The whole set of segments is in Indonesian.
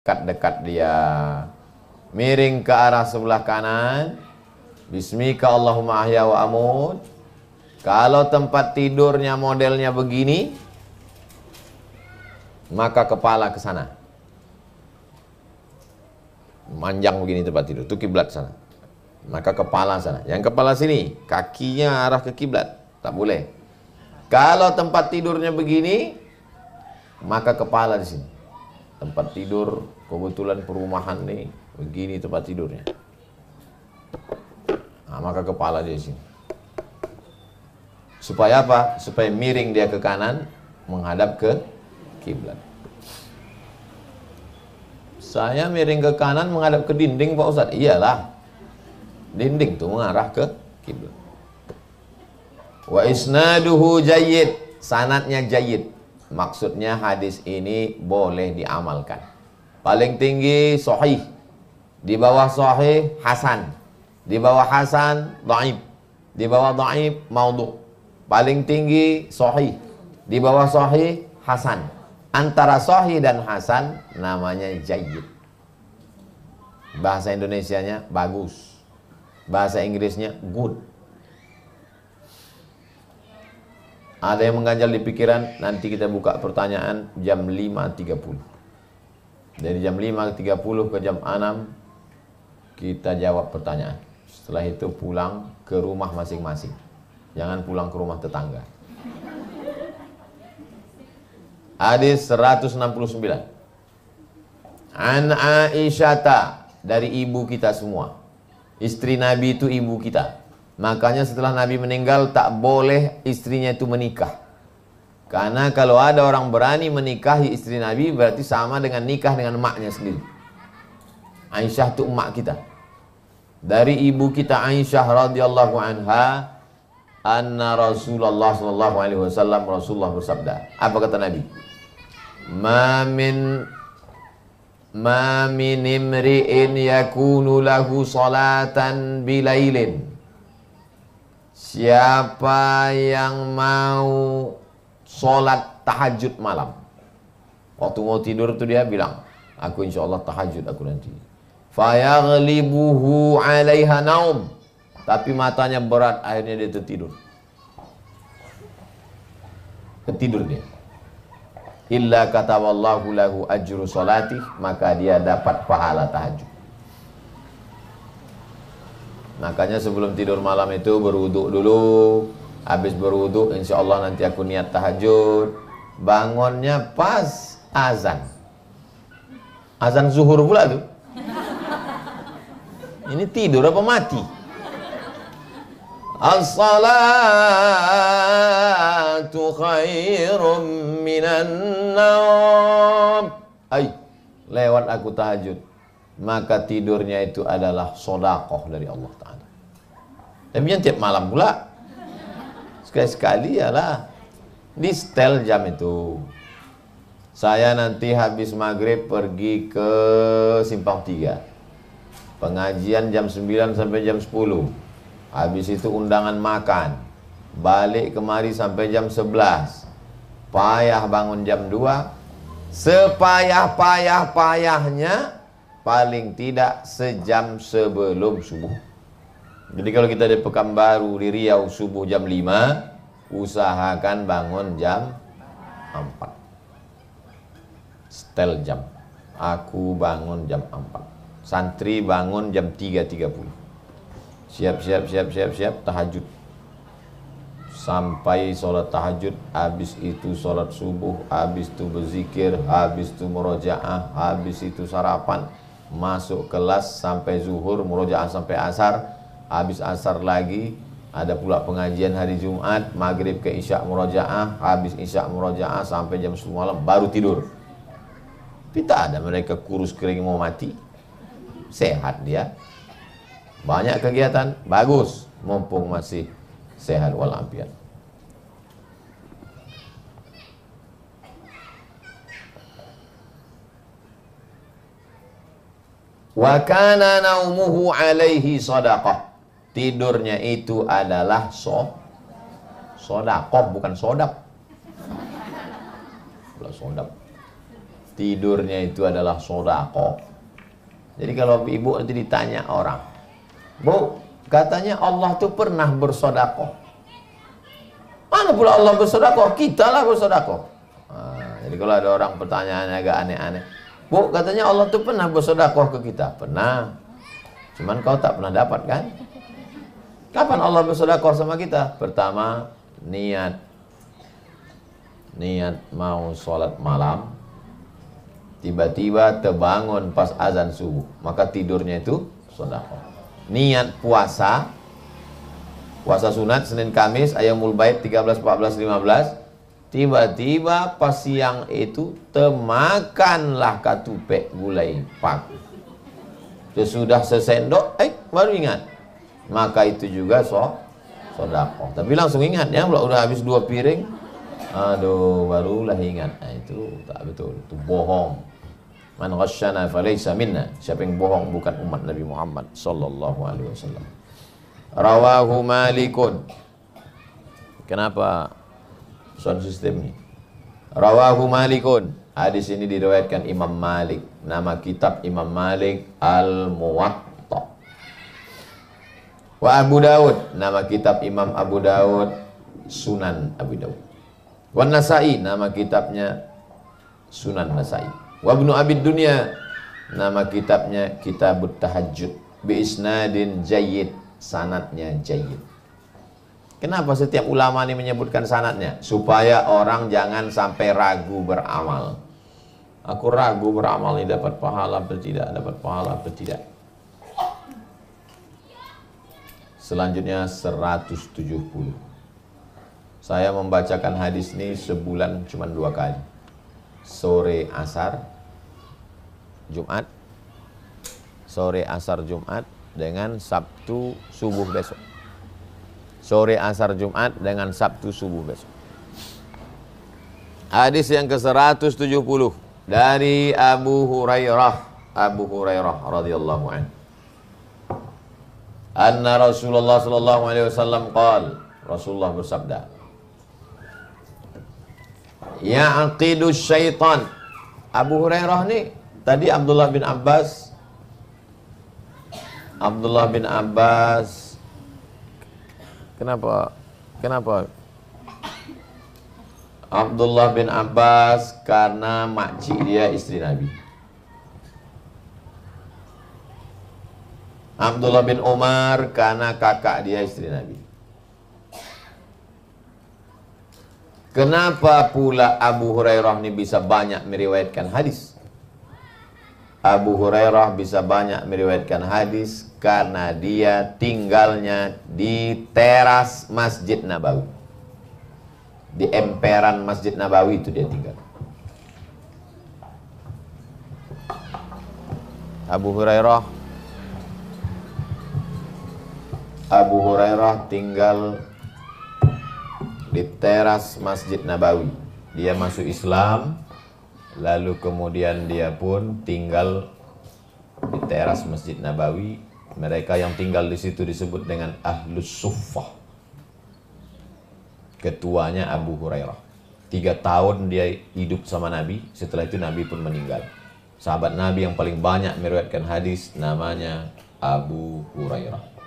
dekat dia. Miring ke arah sebelah kanan. Bismika Allahumma ahya wa amut. Kalau tempat tidurnya modelnya begini, maka kepala ke sana. Manjang begini tempat tidur, itu kiblat sana. Maka kepala sana. Yang kepala sini, kakinya arah ke kiblat. Tak boleh. Kalau tempat tidurnya begini, maka kepala di sini. Tempat tidur, kebetulan perumahan nih, begini tempat tidurnya. Nah, maka kepala di sini. Supaya apa? Supaya miring dia ke kanan, menghadap ke kiblat. Saya miring ke kanan menghadap ke dinding, Pak Ustadz. Iyalah. Dinding tuh mengarah ke kiblat. Wa isnaduhu jayyid. Sanadnya jayyid. Maksudnya hadis ini boleh diamalkan. Paling tinggi sahih. Di bawah sahih hasan. Di bawah hasan dhaif. Di bawah dhaif maudhu. Paling tinggi sahih. Di bawah sahih hasan. Antara sahih dan hasan namanya jayyid. Bahasa Indonesianya bagus. Bahasa Inggrisnya good. Ada yang mengganjal di pikiran, nanti kita buka pertanyaan jam 5.30. Dari jam 5.30 ke jam 6 kita jawab pertanyaan. Setelah itu pulang ke rumah masing-masing. Jangan pulang ke rumah tetangga. Hadis 169. An Aisyata, dari ibu kita semua. Istri Nabi itu ibu kita. Makanya setelah Nabi meninggal tak boleh istrinya itu menikah. Karena kalau ada orang berani menikahi istri Nabi, berarti sama dengan nikah dengan emaknya sendiri. Aisyah itu emak kita. Dari ibu kita Aisyah radhiyallahu anha, anna Rasulullah sallallahu alaihi wasallam, Rasulullah bersabda. Apa kata Nabi? Ma min imri'in yakunu lahu salatan bilailin. Siapa yang mau sholat tahajud malam, waktu mau tidur tuh dia bilang, aku insya Allah tahajud aku nanti. Fayaghlibuhu 'alaiha naum. Tapi matanya berat, akhirnya dia tertidur. Ketidur dia. Illa kataballahu lahu ajru sholatih, maka dia dapat pahala tahajud. Makanya sebelum tidur malam itu berwuduk dulu. Habis berwuduk insya Allah nanti aku niat tahajud. Bangunnya pas azan. Azan zuhur pula tuh. Ini tidur apa mati? As-salatu khairum minan naum. Ay, lewat aku tahajud, maka tidurnya itu adalah sodakoh dari Allah Ta'ala. Tapi yang tiap malam pula, sekali-sekali yalah. Di setel jam itu. Saya nanti habis maghrib pergi ke Simpang 3. Pengajian jam 9 sampai jam 10. Habis itu undangan makan. Balik kemari sampai jam 11. Payah bangun jam 2. Sepayah-payahnya paling tidak sejam sebelum subuh. Jadi kalau kita di Pekanbaru, di Riau subuh jam 5, usahakan bangun jam 4. Setel jam. Aku bangun jam 4. Santri bangun jam 3.30. Siap tahajud. Sampai sholat tahajud, habis itu sholat subuh, habis itu berzikir, habis itu murojaah, habis itu sarapan, masuk kelas sampai zuhur, murojaah sampai asar, habis asar lagi, ada pula pengajian hari Jumat, maghrib ke isya murojaah, habis isya murojaah sampai jam 10 malam, baru tidur. Tapi tak ada mereka kurus kering mau mati. Sehat dia. Banyak kegiatan, bagus, mumpung masih sehat walafiat. Wa kana naumuhu alaihi shadaqah. Tidurnya itu adalah sodaqah, bukan sodap. Sodap. tidurnya itu adalah sedekah. Jadi kalau ibu nanti ditanya orang, Bu, katanya Allah tuh pernah bersedekah. Mana pula Allah bersedekah? Kita lah bersedekah. Jadi kalau ada orang pertanyaannya agak aneh-aneh, Bu, katanya Allah tuh pernah bersedekah ke kita. Pernah. Cuman kau tak pernah dapat kan? Kapan Allah bersedekah sama kita? Pertama, niat mau sholat malam, tiba-tiba terbangun pas azan subuh, maka tidurnya itu sedekah. Niat puasa sunat Senin Kamis Ayyamul Bait 13, 14, 15, tiba-tiba pas siang itu termakanlah katupek gulai pak. Sesudah sesendok, baru ingat. Maka itu juga sedekah. Tapi langsung ingat ya, kalau udah habis 2 piring, aduh, barulah ingat. Nah, itu tak betul, itu bohong. Man ghasyana falaysa minna. Siapa yang bohong bukan umat Nabi Muhammad sallallahu alaihi wasallam. Rawahu Malikun. Kenapa sound system ini? Rawahu Malikun. Hadis ini diriwayatkan Imam Malik. Nama kitab Imam Malik Al-Muwatta. Wa Abu Daud, nama kitab Imam Abu Daud Sunan Abu Daud. Wa Nasai, nama kitabnya Sunan Nasai. Wa Ibnu Abi Dunya, nama kitabnya Kitabut Tahajjud. Bi isnadin jayyid, sanadnya jayyid. Kenapa setiap ulama ini menyebutkan sanadnya? Supaya orang jangan sampai ragu beramal. Aku ragu beramal ini dapat pahala atau tidak, dapat pahala atau tidak. Selanjutnya 170. Saya membacakan hadis ini sebulan cuma 2 kali. Sore asar Jumat, sore asar Jumat dengan Sabtu subuh besok. Sore asar Jumat dengan Sabtu subuh besok. Hadis yang ke-170 dari Abu Hurairah radhiyallahu anhu. Anna Rasulullah sallallahu alaihi wasallam qala, Rasulullah bersabda, Ya'qidu syaitan. Abu Hurairah nih, tadi Abdullah bin Abbas. Kenapa? Abdullah bin Abbas karena makcik dia istri Nabi. Abdullah bin Umar karena kakak dia istri Nabi. Kenapa pula Abu Hurairah ini bisa banyak meriwayatkan hadis? Abu Hurairah bisa banyak meriwayatkan hadis karena dia tinggalnya di teras Masjid Nabawi. Di emperan Masjid Nabawi itu dia tinggal. Abu Hurairah tinggal di teras Masjid Nabawi. Dia masuk Islam, lalu kemudian dia pun tinggal di teras Masjid Nabawi. Mereka yang tinggal di situ disebut dengan Ahlus Suffah. Ketuanya Abu Hurairah. 3 tahun dia hidup sama Nabi. Setelah itu Nabi pun meninggal. Sahabat Nabi yang paling banyak meriwayatkan hadis namanya Abu Hurairah.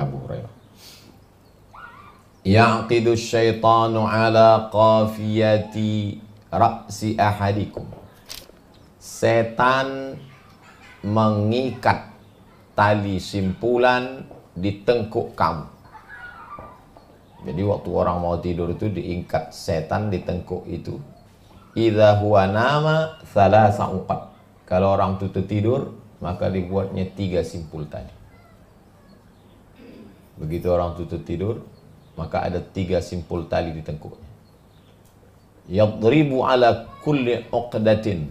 Abu Hurairah. Yaqidu syaitanu ala qafiyati ra'si ahadikum. Setan mengikat tali simpulan di tengkuk kamu. Jadi waktu orang mau tidur itu diikat setan di tengkuk itu. Idza huwa nama thalatha uqad. Kalau orang itu tidur, maka dibuatnya 3 simpul tali. Begitu orang tutup tidur, maka ada 3 simpul tali di tengkuknya. Yadribu ala kulli uqdatin.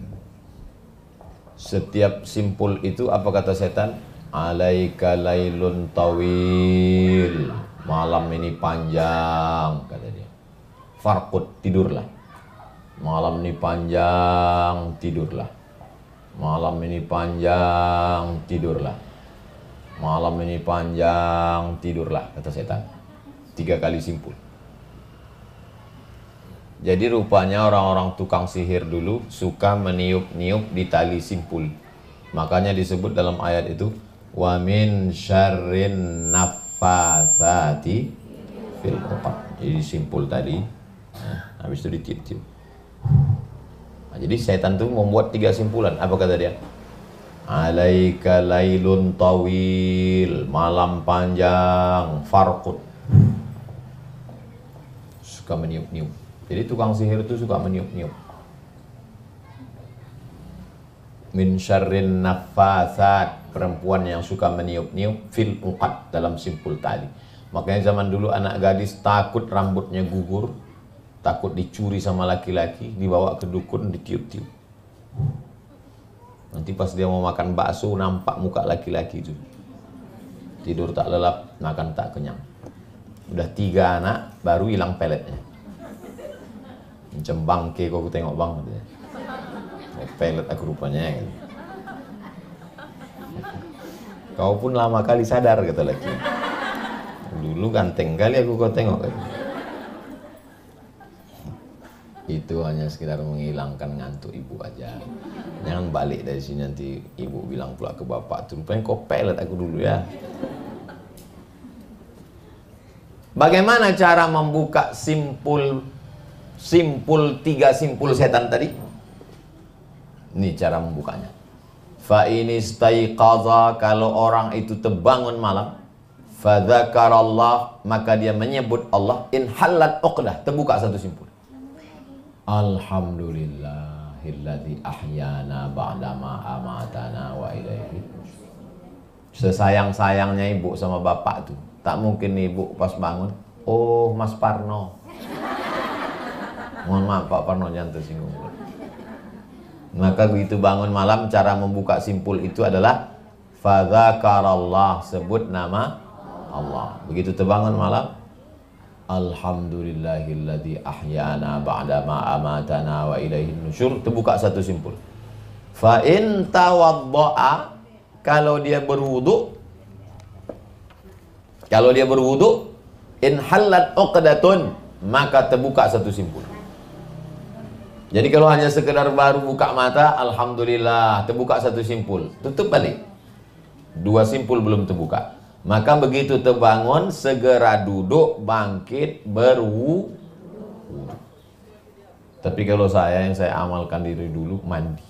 Setiap simpul itu apa kata setan? Alaika lailun tawil. Malam ini panjang, kata dia. Farqud, tidurlah. Malam ini panjang, tidurlah. Malam ini panjang, tidurlah. Malam ini panjang, tidurlah, kata setan. 3 kali simpul. Jadi rupanya orang-orang tukang sihir dulu suka meniup-niup di tali simpul. Makanya disebut dalam ayat itu, wa min syarrin naffasati fil uqad. Jadi simpul tadi, habis itu ditiup-tiup. Nah, jadi setan itu membuat 3 simpulan. Apa kata dia? Alaika lailun tawil, malam panjang, farqud. Suka meniup-niup. Jadi tukang sihir itu suka meniup-niup. Min syarrin naffasat, perempuan yang suka meniup-niup fil uqad, dalam simpul tali. Makanya zaman dulu anak gadis takut rambutnya gugur, takut dicuri sama laki-laki, dibawa ke dukun, ditiup-tiup. Nanti pas dia mau makan bakso, nampak muka laki-laki itu. Tidur tak lelap, makan tak kenyang. Udah 3 anak, baru hilang peletnya. Macam bangke kok aku tengok bang. Pelet aku rupanya. Gitu. Kau pun lama kali sadar, kata laki. Dulu ganteng kali aku kau tengok. Gitu. Itu hanya sekedar menghilangkan ngantuk ibu aja. Jangan balik dari sini nanti ibu bilang pula ke bapak, tuh rupanya kau pelet aku dulu ya. Bagaimana cara membuka simpul 3 simpul setan tadi? Ini cara membukanya. Fa inistaiqaza, kalau orang itu terbangun malam, fa dzakarallah, maka dia menyebut Allah, in halat uqdah, terbuka 1 simpul. Alhamdulillahilladzi ahyana ba'dama amatana wa ilaihi. Sesayang-sayangnya ibu sama bapak tuh, tak mungkin ibu pas bangun, oh Mas Parno. Mohon maaf Pak Parno, jangan tersinggung. Maka begitu bangun malam, cara membuka simpul itu adalah fadzakarallah, sebut nama Allah. Begitu terbangun malam, alhamdulillahilladzi ahyana ba'dama amatana wa ilaihin nusyur, terbuka 1 simpul. Fa in tawaddaa, kalau dia berwudu, in halat uqdatun, maka terbuka 1 simpul. Jadi kalau hanya sekedar baru buka mata, alhamdulillah, terbuka 1 simpul, tutup balik, 2 simpul belum terbuka. Maka begitu terbangun, segera duduk, bangkit, berwudu. Tapi kalau yang saya amalkan diri dulu, mandi.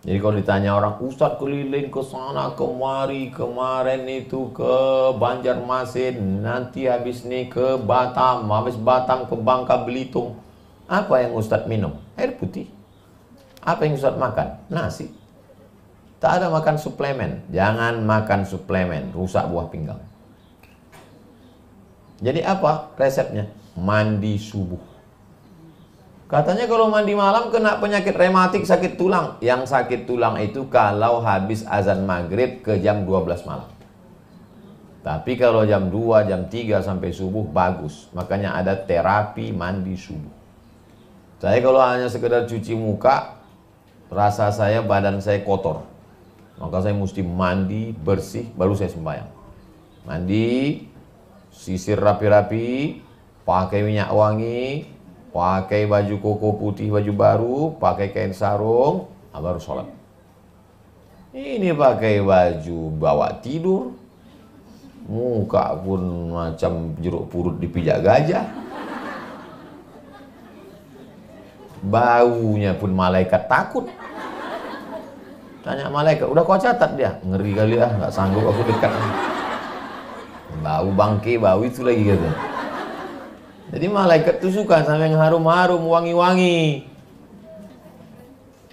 Jadi kalau ditanya orang, Ustadz keliling ke sana kemari, kemarin itu ke Banjarmasin, nanti habis nih ke Batam, habis Batam ke Bangka Belitung. Apa yang Ustadz minum? Air putih. Apa yang Ustadz makan? Nasi. Tak ada makan suplemen. Jangan makan suplemen, rusak buah pinggang. Jadi apa resepnya? Mandi subuh. Katanya kalau mandi malam kena penyakit rematik, sakit tulang. Yang sakit tulang itu kalau habis azan maghrib ke jam 12 malam. Tapi kalau jam 2, jam 3 sampai subuh bagus. Makanya ada terapi mandi subuh. Saya kalau hanya sekedar cuci muka, rasa saya, badan saya kotor. Maka saya mesti mandi, bersih, baru saya sembahyang. Mandi, sisir rapi-rapi, pakai minyak wangi, pakai baju koko putih, baju baru, pakai kain sarung, baru sholat. Ini pakai baju bawa tidur, muka pun macam jeruk purut dipijak gajah, baunya pun malaikat takut. Tanya malaikat, udah kau catat dia? Ngeri kali ya, nggak sanggup aku dekat. Bau bangke, bau itu lagi gitu. Jadi malaikat tuh suka sama yang harum-harum, wangi-wangi.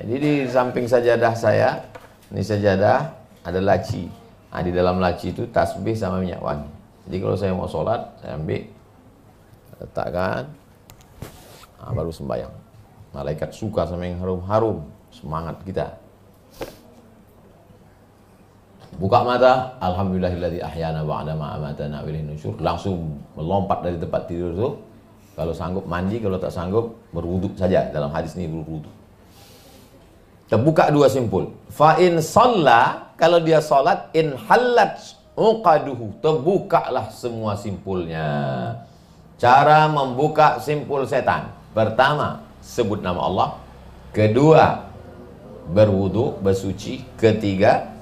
Jadi di samping sajadah saya, ini sajadah ada laci. Nah, di dalam laci itu tasbih sama minyak wangi. Jadi kalau saya mau sholat, saya ambil, letakkan, baru sembahyang. Malaikat suka sama yang harum-harum, semangat kita. Buka mata, alhamdulillahilladzi ahyana ba'dama amatana wa ilaihin nusyur, langsung melompat dari tempat tidur itu. Kalau sanggup mandi, kalau tak sanggup berwudu saja. Dalam hadis ini berwudu. Terbuka 2 simpul. Fa in shalla, kalau dia salat, in halat uqaduhu, terbukalah semua simpulnya. Cara membuka simpul setan. Pertama, sebut nama Allah. Kedua, berwudu, bersuci. Ketiga,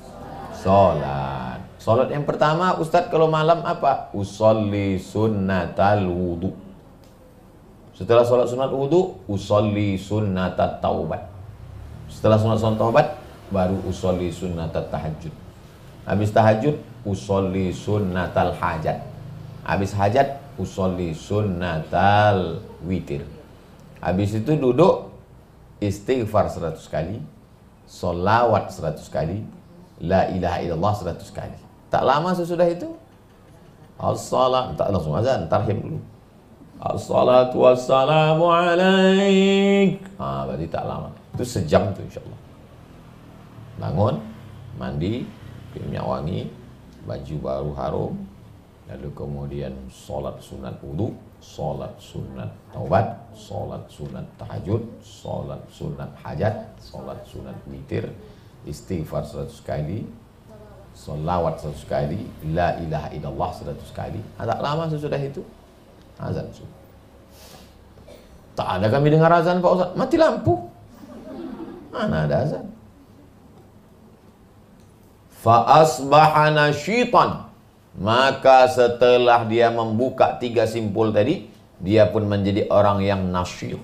sholat. Sholat yang pertama, Ustadz kalau malam apa? Usolli sunnatal wudu. Setelah sholat sunat wudu, usolli sunnatat taubat. Setelah sunat taubat, baru usolli sunnatat tahajud. Habis tahajud, usolli sunnatal hajat. Habis hajat, usolli sunnatal witir. Habis itu duduk, istighfar 100 kali, solawat 100 kali, la ilaha illallah 100 kali. Tak lama sesudah itu, as-salat, tak langsung azan, tarhim dulu. As-salatu wassalamu alaik. Berarti tak lama. Itu sejam tuh insyaAllah. Bangun, mandi, minyak wangi, baju baru harum, lalu kemudian sholat sunat wudu, sholat sunat taubat, sholat sunat tahajud, sholat sunat hajat, sholat sunat witir, istighfar 100 kali, sholawat 100 kali, la ilaha illallah 100 kali. Tak lama sesudah itu azan subuh. Tak ada kami dengar azan Pak Ustaz, mati lampu. Mana ada azan? Fa asbaha nasyitan. Maka setelah dia membuka 3 simpul tadi, dia pun menjadi orang yang nasyid,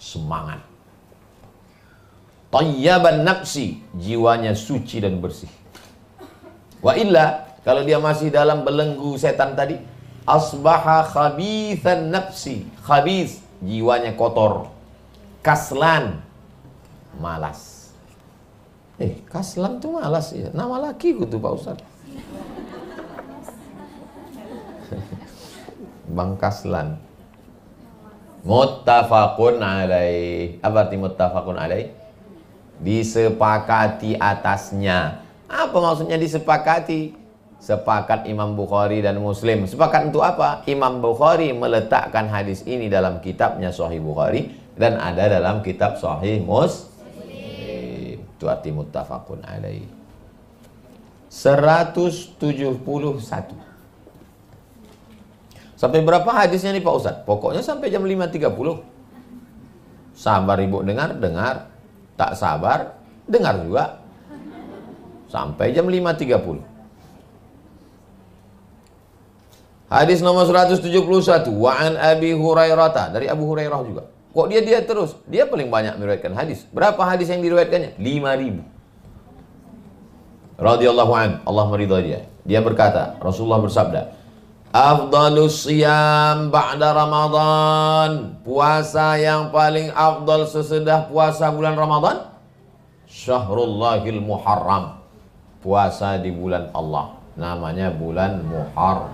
semangat. Tayyaban nafsi, jiwanya suci dan bersih. Wa illa, kalau dia masih dalam belenggu setan tadi, asbaha khabithan nafsi. Khabith, jiwanya kotor. Kaslan, malas. Kaslan tuh malas ya. Nama laki tuh Pak Ustaz. Bang Kaslan. Muttafaqun alaih. Apa arti muttafaqun alaih? Disepakati atasnya. Apa maksudnya disepakati? Sepakat Imam Bukhari dan Muslim. Sepakat untuk apa? Imam Bukhari meletakkan hadis ini dalam kitabnya Sahih Bukhari dan ada dalam kitab Sahih Muslim. Itu arti muttafaqun alaih. 171. Sampai berapa hadisnya nih Pak Ustadz? Pokoknya sampai jam 5.30. Sabar ibu dengar. Tak sabar, dengar juga. Sampai jam 5.30. Hadis nomor 171. Wa'an Abi Hurairah. Dari Abu Hurairah juga. Kok dia terus? Dia paling banyak meriwayatkan hadis. Berapa hadis yang diriwayatkannya? 5.000. Radhiyallahu an, Allah meridhai dia. Dia berkata, Rasulullah bersabda, afdalus siyam ba'da Ramadan. Puasa yang paling afdal sesudah puasa bulan Ramadan, Syahrullahil Muharram. Puasa di bulan Allah. Namanya bulan Muharram.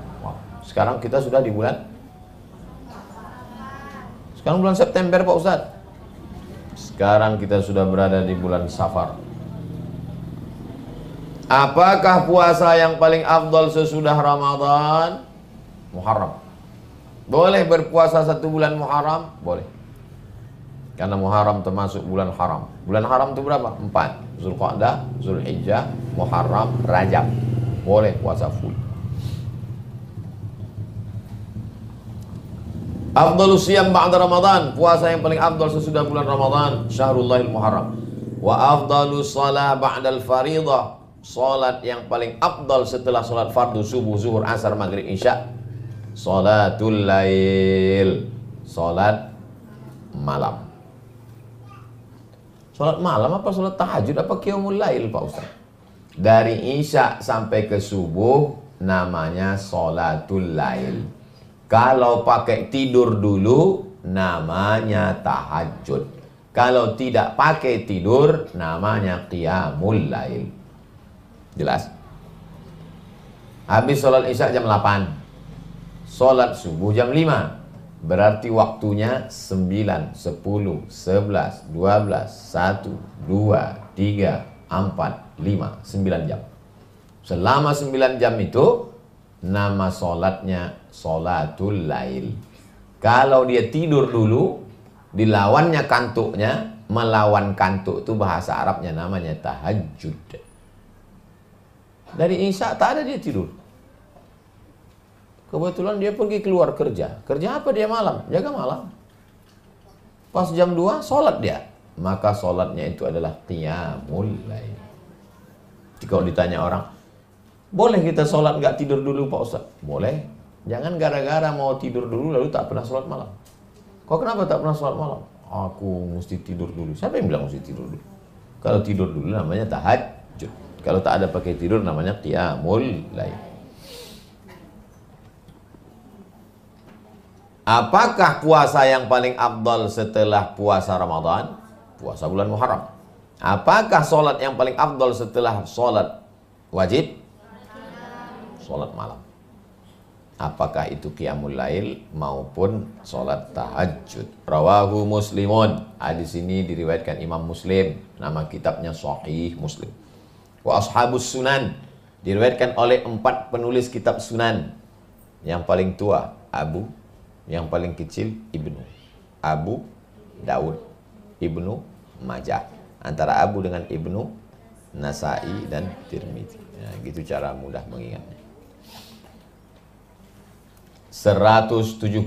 Sekarang kita sudah di bulan? Sekarang bulan September Pak Ustaz. Sekarang kita sudah berada di bulan Safar. Apakah puasa yang paling afdal sesudah Ramadan? Muharram. Boleh berpuasa 1 bulan Muharram? Boleh. Karena Muharram termasuk bulan haram. Bulan haram itu berapa? 4. Zulqa'dah, Zulhijjah, Muharram, Rajab. Boleh puasa full. Afdalus siyam ba'da Ramadan. Puasa yang paling afdal sesudah bulan Ramadan, Syahrullahil Muharram. Wa afdalus shalah ba'dal faridah. Salat yang paling afdal setelah salat fardu subuh, zuhur, asar, maghrib, isya, salatul lail, salat malam. Salat malam apa salat tahajud apa qiyamul lail Pak Ustaz? Dari isya sampai ke subuh namanya salatul lail. Kalau pakai tidur dulu namanya tahajud. Kalau tidak pakai tidur namanya qiyamul lail. Jelas? Habis sholat isya jam 8, sholat subuh jam 5. Berarti waktunya 9, 10, 11, 12, 1, 2, 3, 4, 5, 9 jam. Selama 9 jam itu nama sholatnya sholatul lail. Kalau dia tidur dulu, dilawannya kantuknya, melawan kantuk itu bahasa Arabnya namanya tahajud. Dari isya tak ada dia tidur. Kebetulan dia pergi keluar kerja. Kerja apa dia malam? Jaga malam. Pas jam 2 sholat dia. Maka sholatnya itu adalah qiyamul lail. Jadi kalau ditanya orang, boleh kita sholat nggak tidur dulu Pak Ustaz? Boleh. Jangan gara-gara mau tidur dulu lalu tak pernah sholat malam. Kok kenapa tak pernah sholat malam? Aku mesti tidur dulu. Siapa yang bilang mesti tidur dulu? Kalau tidur dulu namanya tahajud. Kalau tak ada pakai tidur namanya qiyamul lail. Apakah puasa yang paling afdal setelah puasa Ramadan? Puasa bulan Muharram. Apakah sholat yang paling afdal setelah sholat wajib? Sholat malam. Apakah itu qiyamul lail maupun sholat tahajud? Rawahu Muslimun. Hadis ini diriwayatkan Imam Muslim. Nama kitabnya Sahih Muslim. Wa ashabus sunan. Diriwayatkan oleh 4 penulis kitab sunan. Yang paling tua Abu, yang paling kecil Ibnu. Abu Daud, Ibnu Majah. Antara Abu dengan Ibnu, Nasai dan Tirmidzi. Ya, gitu cara mudah mengingatnya. 172.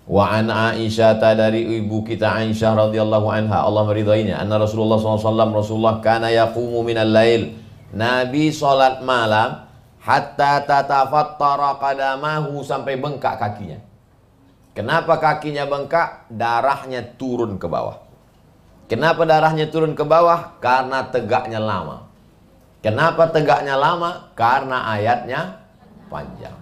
Wa an Aisyah, dari ibu kita Aisyah radhiyallahu anha, Allah meridainya, anna Rasulullah SAW, Rasulullah kana yaqumu minal lail. Nabi salat malam hatta tatafattara qadamahu, sampai bengkak kakinya. Kenapa kakinya bengkak? Darahnya turun ke bawah. Kenapa darahnya turun ke bawah? Karena tegaknya lama. Kenapa tegaknya lama? Karena ayatnya panjang.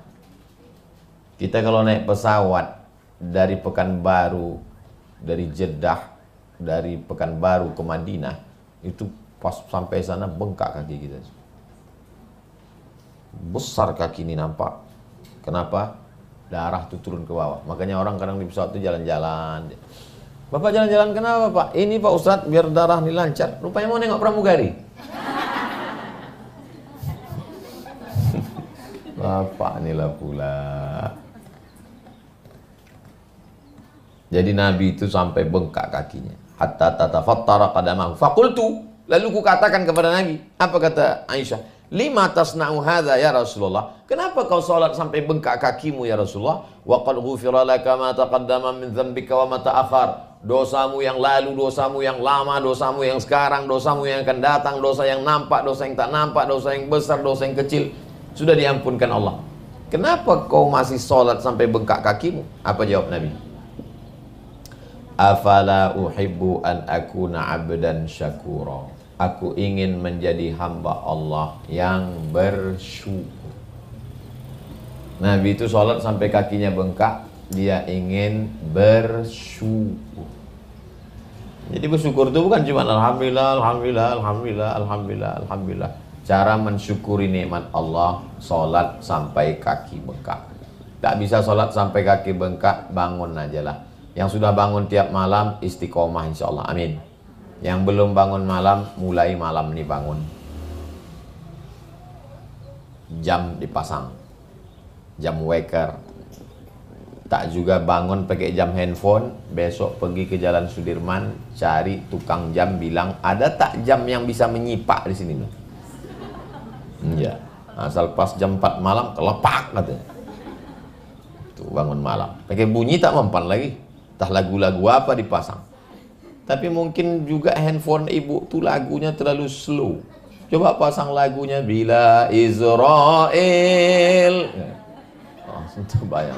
Kita kalau naik pesawat dari Pekanbaru, dari Jeddah, dari Pekanbaru ke Madinah, itu pas sampai sana bengkak kaki kita. Besar kaki ini nampak. Kenapa? Darah itu turun ke bawah. Makanya orang kadang di pesawat itu jalan-jalan. Bapak jalan-jalan kenapa Pak? Ini Pak Ustadz biar darah ini lancar. Rupanya mau nengok pramugari. Bapak inilah pula. Jadi Nabi itu sampai bengkak kakinya. Hatta tatafattara qadamahu. Faqultu, lalu kukatakan kepada Nabi. Apa kata Aisyah? Lima tasna'u hadza ya Rasulullah. Kenapa kau salat sampai bengkak kakimu ya Rasulullah? Wa qad ghufira laka ma taqaddama min dzambika wa ma ta'akhkhar. Dosamu yang lalu, dosamu yang lama, dosamu yang sekarang, dosamu yang akan datang, dosa yang nampak, dosa yang tak nampak, dosa yang besar, dosa yang kecil, sudah diampunkan Allah. Kenapa kau masih salat sampai bengkak kakimu? Apa jawab Nabi? Afala uhibbu an akuna abdan syakura. Aku ingin menjadi hamba Allah yang bersyukur. Nabi itu sholat sampai kakinya bengkak. Dia ingin bersyukur. Jadi bersyukur itu bukan cuma alhamdulillah, alhamdulillah, alhamdulillah, alhamdulillah, alhamdulillah. Cara mensyukuri nikmat Allah, sholat sampai kaki bengkak. Tak bisa sholat sampai kaki bengkak, bangun aja lah. Yang sudah bangun tiap malam, istiqomah insya Allah, amin. Yang belum bangun malam, mulai malam nih bangun. Jam dipasang, jam waker. Tak juga bangun pakai jam handphone. Besok pergi ke Jalan Sudirman, cari tukang jam, bilang ada tak jam yang bisa menyipak di sini? Iya, asal pas jam 4 malam kelepak katanya. Tuh bangun malam, pakai bunyi tak mempan lagi. Entah lagu-lagu apa dipasang. Tapi mungkin juga handphone ibu tuh lagunya terlalu slow. Coba pasang lagunya Bila Israel. Oh, itu bayang.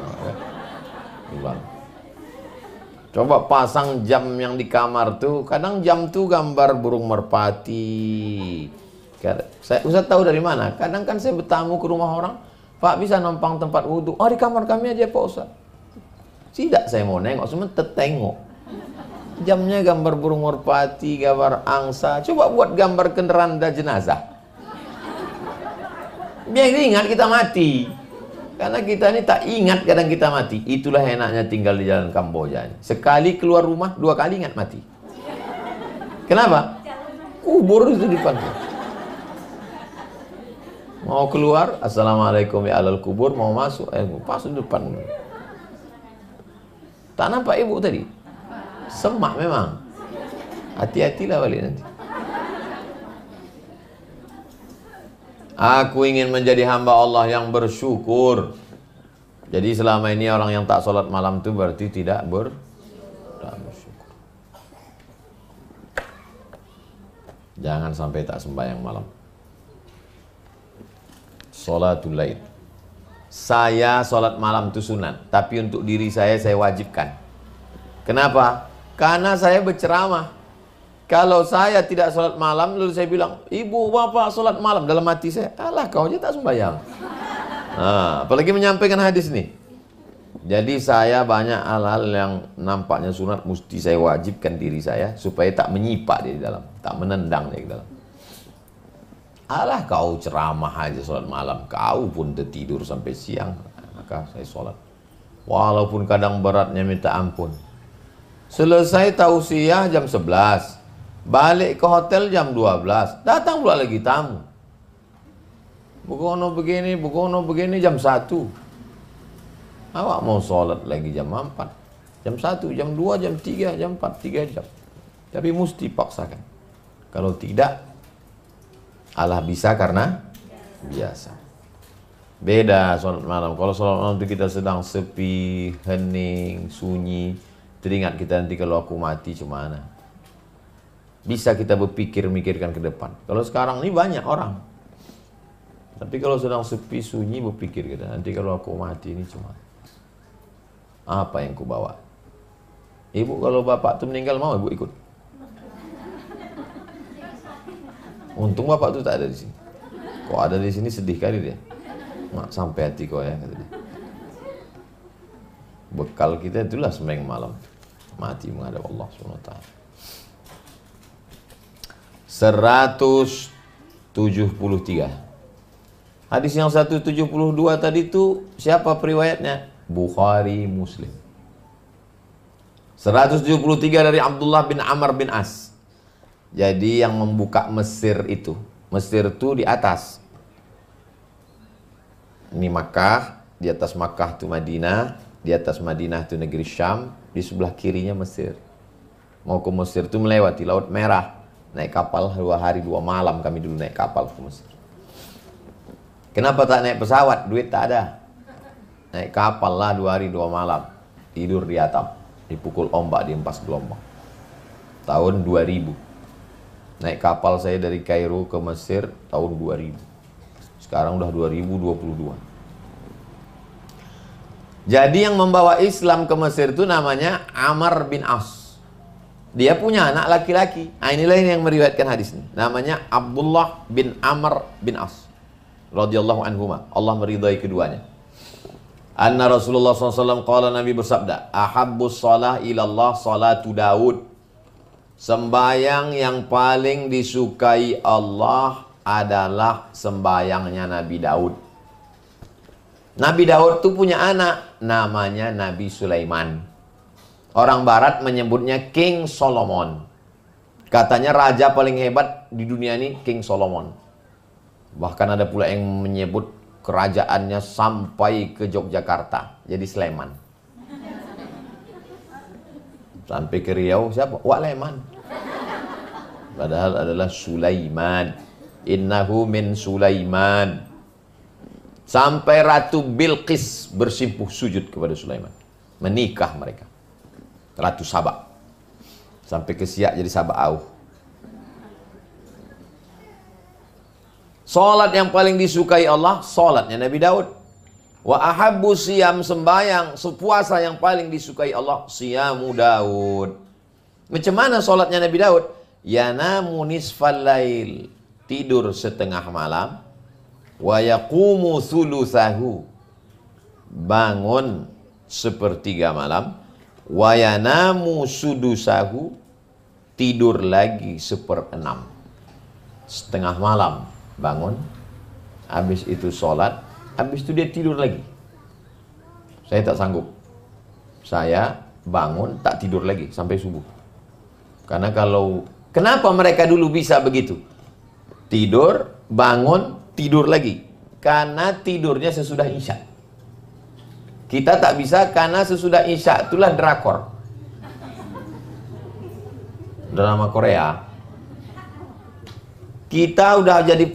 Coba pasang jam yang di kamar tuh. Kadang jam tuh gambar burung merpati. Ustaz tahu dari mana? Kadang kan saya bertamu ke rumah orang. Pak bisa numpang tempat wudhu. Oh di kamar kami aja Pak Ustaz. Tidak saya mau nengok, cuma tertengok. Jamnya gambar burung merpati, gambar angsa. Coba buat gambar keranda jenazah. Biar ingat kita mati. Karena kita ini tak ingat kadang kita mati. Itulah enaknya tinggal di jalan Kamboja. Sekali keluar rumah, 2 kali ingat mati. Kenapa? Kubur itu di depan. Mau keluar, assalamualaikum ya alal kubur. Mau masuk, pas di depan. Tak nampak ibu tadi? Semak memang. Hati-hatilah balik nanti. Aku ingin menjadi hamba Allah yang bersyukur. Jadi selama ini orang yang tak sholat malam itu berarti tidak Jangan sampai tak sembahyang malam. Sholatul lail. Saya sholat malam itu sunat, tapi untuk diri saya wajibkan. Kenapa? Karena saya berceramah. Kalau saya tidak sholat malam, lalu saya bilang, ibu bapak sholat malam, dalam hati saya, alah kau aja tak sembahyang. Nah, apalagi menyampaikan hadis nih. Jadi saya banyak hal-hal yang nampaknya sunat mesti saya wajibkan diri saya supaya tak menyipak dia di dalam, tak menendang dia di dalam. Alah kau ceramah aja sholat malam, kau pun tertidur sampai siang, maka saya sholat. Walaupun kadang beratnya minta ampun. Selesai tausiah jam 11, balik ke hotel jam 12, datang pula lagi tamu. Bukono begini jam 1. Awak mau sholat lagi jam 4, jam 1, jam 2, jam 3, jam 4, 3 jam. Tapi mesti paksakan. Kalau tidak, Allah bisa karena biasa. Beda sholat malam. Kalau sholat malam itu kita sedang sepi, hening, sunyi. Teringat kita nanti kalau aku mati cemana. Bisa kita mikirkan ke depan. Kalau sekarang ini banyak orang. Tapi kalau sedang sepi, sunyi, berpikir kita, nanti kalau aku mati ini cemana. Apa yang ku bawa? Ibu kalau bapak itu meninggal mau ibu ikut? Untung bapak itu tak ada di sini. Kok ada di sini sedih kali dia. Mak sampai hati kau ya kata dia. Bekal kita itulah sembahyang malam. Mati menghadap Allah SWT. 173. Hadis yang 172 tadi itu siapa periwayatnya? Bukhari Muslim. 173 dari Abdullah bin Amr bin As. Jadi yang membuka Mesir itu di atas. Ini Makkah, di atas Makkah itu Madinah, di atas Madinah itu negeri Syam, di sebelah kirinya Mesir. Mau ke Mesir itu melewati Laut Merah. Naik kapal 2 hari 2 malam kami dulu naik kapal ke Mesir. Kenapa tak naik pesawat? Duit tak ada. Naik kapal lah 2 hari 2 malam. Tidur di atap, dipukul ombak, dihempas gelombang. Tahun 2000. Naik kapal saya dari Kairo ke Mesir tahun 2000. Sekarang udah 2022. Jadi yang membawa Islam ke Mesir itu namanya Amr bin As. Dia punya anak laki-laki. Nah, inilah yang meriwayatkan hadis ini. Namanya Abdullah bin Amr bin As radhiyallahu anhuma. Allah meridai keduanya. Anna Rasulullah SAW qala, Nabi bersabda, ahabbus shalah ilallah salatu Daud. Sembayang yang paling disukai Allah adalah sembayangnya Nabi Daud. Nabi Daud itu punya anak, namanya Nabi Sulaiman. Orang barat menyebutnya King Solomon. Katanya raja paling hebat di dunia ini King Solomon. Bahkan ada pula yang menyebut kerajaannya sampai ke Yogyakarta, jadi Sleman. Sampai ke Riau siapa? Wak Leman. Padahal adalah Sulaiman. Innahu min Sulaiman. Sampai Ratu Bilqis bersimpuh sujud kepada Sulaiman. Menikah mereka. Ratu Sabak. Sampai ke Siak jadi Sabak Auh. Salat yang paling disukai Allah, salatnya Nabi Daud. Wa ahabbu siyam, sembayang, sepuasa yang paling disukai Allah, siyamu Daud. Macam mana salatnya Nabi Daud? Yanamu nisfal lail, tidur setengah malam. Wa yaqumu thuluthahu, bangun sepertiga malam. Wa yanamu sudusahu, tidur lagi 1/6. Setengah malam bangun, habis itu sholat, habis itu dia tidur lagi. Saya tak sanggup. Saya bangun tak tidur lagi sampai subuh. Karena kenapa mereka dulu bisa begitu? Tidur, bangun, tidur lagi. Karena tidurnya sesudah isya. Kita tak bisa karena sesudah isya itulah drakor. Drama Korea. Kita udah jadi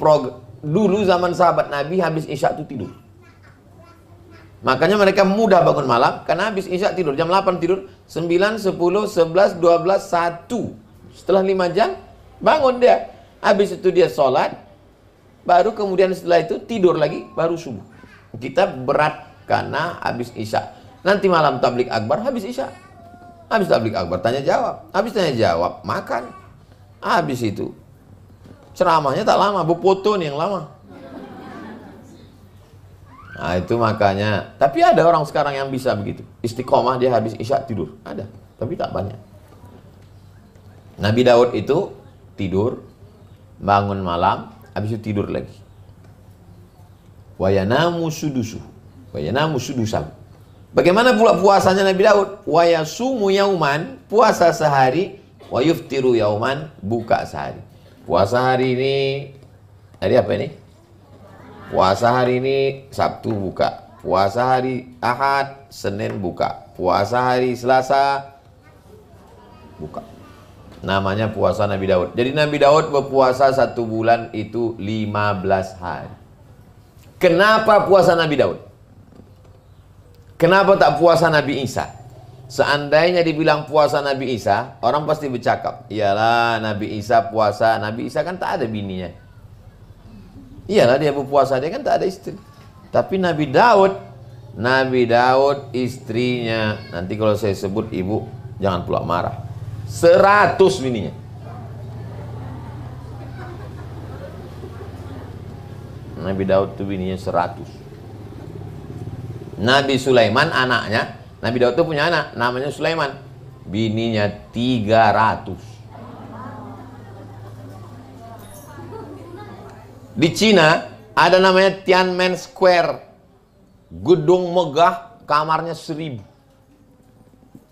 dulu zaman sahabat Nabi habis isya itu tidur. Makanya mereka mudah bangun malam karena habis isya tidur. Jam 8 tidur, 9, 10, 11, 12, 1. Setelah 5 jam bangun dia. Habis itu dia sholat, baru kemudian setelah itu tidur lagi, baru subuh. Kita berat karena habis isya. Nanti malam tablik akbar, habis isya. Habis tablik akbar, tanya jawab. Habis tanya jawab, makan. Habis itu ceramahnya tak lama, foto nih yang lama. Nah itu makanya, tapi ada orang sekarang yang bisa begitu. Istiqomah, dia habis isya tidur. Ada, tapi tak banyak. Nabi Daud itu tidur, bangun malam, habis itu tidur lagi. Wayanamu sudusu, wayanamu sudusan. Bagaimana pula puasanya Nabi Daud? Wayasumu yauman, puasa sehari, wayuftiru yauman, buka sehari. Puasa hari ini, hari apa ini? Puasa hari ini Sabtu buka, puasa hari Ahad, Senin buka, puasa hari Selasa buka. Namanya puasa Nabi Daud. Jadi Nabi Daud berpuasa 1 bulan itu 15 hari. Kenapa puasa Nabi Daud? Kenapa tak puasa Nabi Isa? Seandainya dibilang puasa Nabi Isa, orang pasti bercakap, iyalah Nabi Isa puasa, Nabi Isa kan tak ada bininya. Iyalah dia berpuasa, dia kan tak ada istri. Tapi Nabi Daud istrinya, nanti kalau saya sebut ibu jangan pula marah, 100 bininya. Nabi Daud itu bininya 100. Nabi Sulaiman anaknya, Nabi Daud itu punya anak namanya Sulaiman, bininya 300. Di Cina ada namanya Tiananmen Square, gedung megah, kamarnya 1000.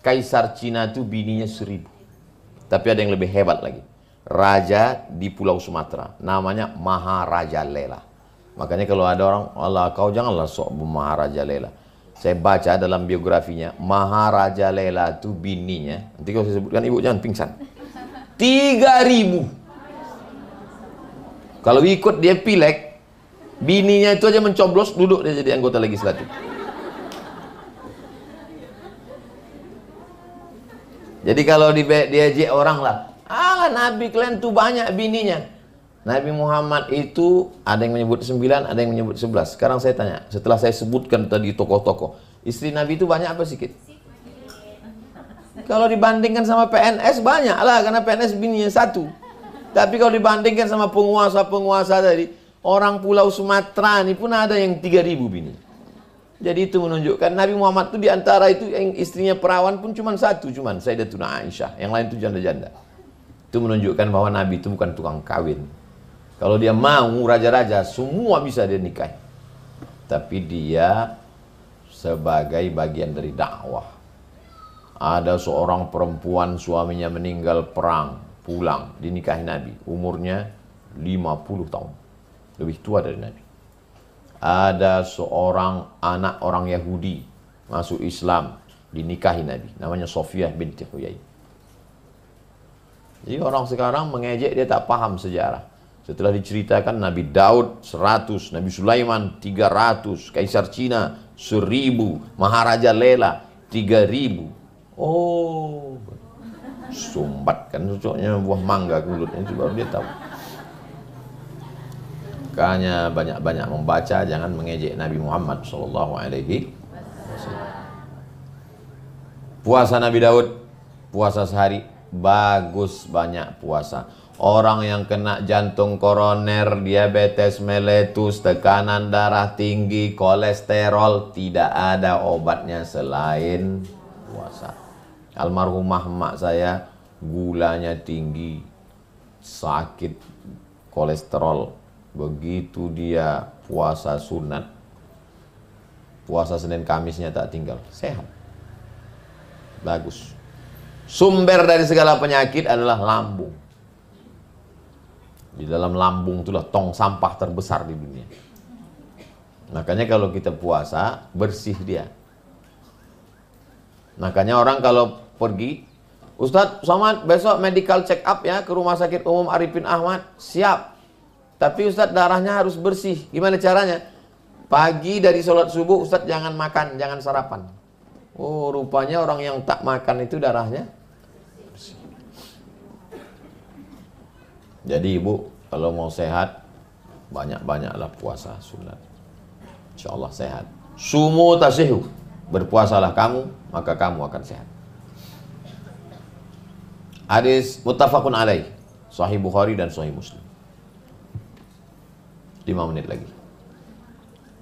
Kaisar Cina itu bininya 1000. Tapi ada yang lebih hebat lagi, raja di Pulau Sumatera, namanya Maharaja Lela. Makanya kalau ada orang, Allah kau janganlah sok Maharaja Lela. Saya baca dalam biografinya, Maharaja Lela itu bininya, nanti kalau saya sebutkan ibu jangan pingsan, 3000. Kalau ikut dia pileg, bininya itu aja mencoblos, duduk dia jadi anggota legislatif. Jadi kalau diajak orang lah, Nabi kalian tuh banyak bininya. Nabi Muhammad itu ada yang menyebut 9, ada yang menyebut 11. Sekarang saya tanya, setelah saya sebutkan tadi tokoh-tokoh, istri Nabi itu banyak apa sedikit? Kalau dibandingkan sama PNS banyak lah, karena PNS bininya 1. Tapi kalau dibandingkan sama penguasa-penguasa tadi, orang Pulau Sumatera ini pun ada yang 3000 bini. Jadi itu menunjukkan Nabi Muhammad itu diantara itu yang istrinya perawan pun cuma 1, cuman Sayyidatuna Aisyah. Yang lain itu janda-janda. Itu menunjukkan bahwa Nabi itu bukan tukang kawin. Kalau dia mau raja-raja, semua bisa dia nikahi. Tapi dia sebagai bagian dari dakwah. Ada seorang perempuan suaminya meninggal perang, pulang, dinikahi Nabi. Umurnya 50 tahun. Lebih tua dari Nabi. Ada seorang anak orang Yahudi masuk Islam, dinikahi Nabi. Namanya Sofiyah binti Huyai. Jadi orang sekarang mengejek, dia tak paham sejarah. Setelah diceritakan Nabi Daud 100, Nabi Sulaiman 300, Kaisar Cina 1000, Maharaja Lela 3000. Oh, sumbat kan cocoknya buah mangga ke mulutnya, itu baru dia tahu. Makanya banyak-banyak membaca, jangan mengejek Nabi Muhammad SAW. Puasa Nabi Daud, puasa sehari, bagus banyak puasa. Orang yang kena jantung koroner, diabetes meletus, tekanan darah tinggi, kolesterol, tidak ada obatnya selain puasa. Almarhumah emak saya gulanya tinggi, sakit kolesterol. Begitu dia puasa sunat, puasa Senin Kamisnya tak tinggal, sehat, bagus. Sumber dari segala penyakit adalah lambung. Di dalam lambung itulah tong sampah terbesar di dunia. Makanya kalau kita puasa, bersih dia. Makanya orang kalau pergi, Ustadz Somad besok medical check up ya ke Rumah Sakit Umum Arifin Ahmad. Siap. Tapi Ustadz darahnya harus bersih. Gimana caranya? Pagi dari sholat subuh Ustadz jangan makan, jangan sarapan. Oh, rupanya orang yang tak makan itu darahnya bersih. Jadi ibu, Kalau mau sehat, banyak-banyaklah puasa sunat. Insya Allah sehat. Sumu tasihu, berpuasalah kamu, maka kamu akan sehat. Hadis muttafaqun alaih, Sahih Bukhari dan Sahih Muslim. 5 menit lagi.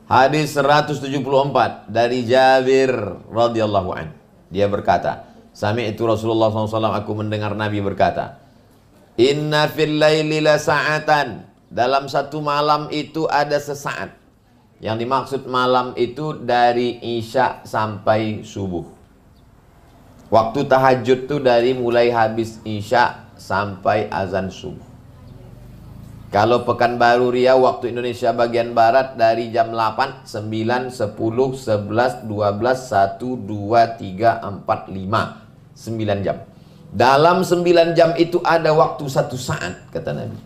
Hadis 174 dari Jabir radhiyallahu anhu. Dia berkata, sami'tu Rasulullah SAW, aku mendengar Nabi berkata, inna fil laili la sa'atan, dalam satu malam itu ada sesaat. Yang dimaksud malam itu dari Isya sampai subuh. Waktu tahajud itu dari mulai habis Isya sampai azan subuh. Kalau Pekanbaru Riau waktu Indonesia bagian Barat dari jam 8, 9, 10, 11, 12, 1, 2, 3, 4, 5 9 jam. Dalam 9 jam itu ada waktu 1 saat, kata Nabi.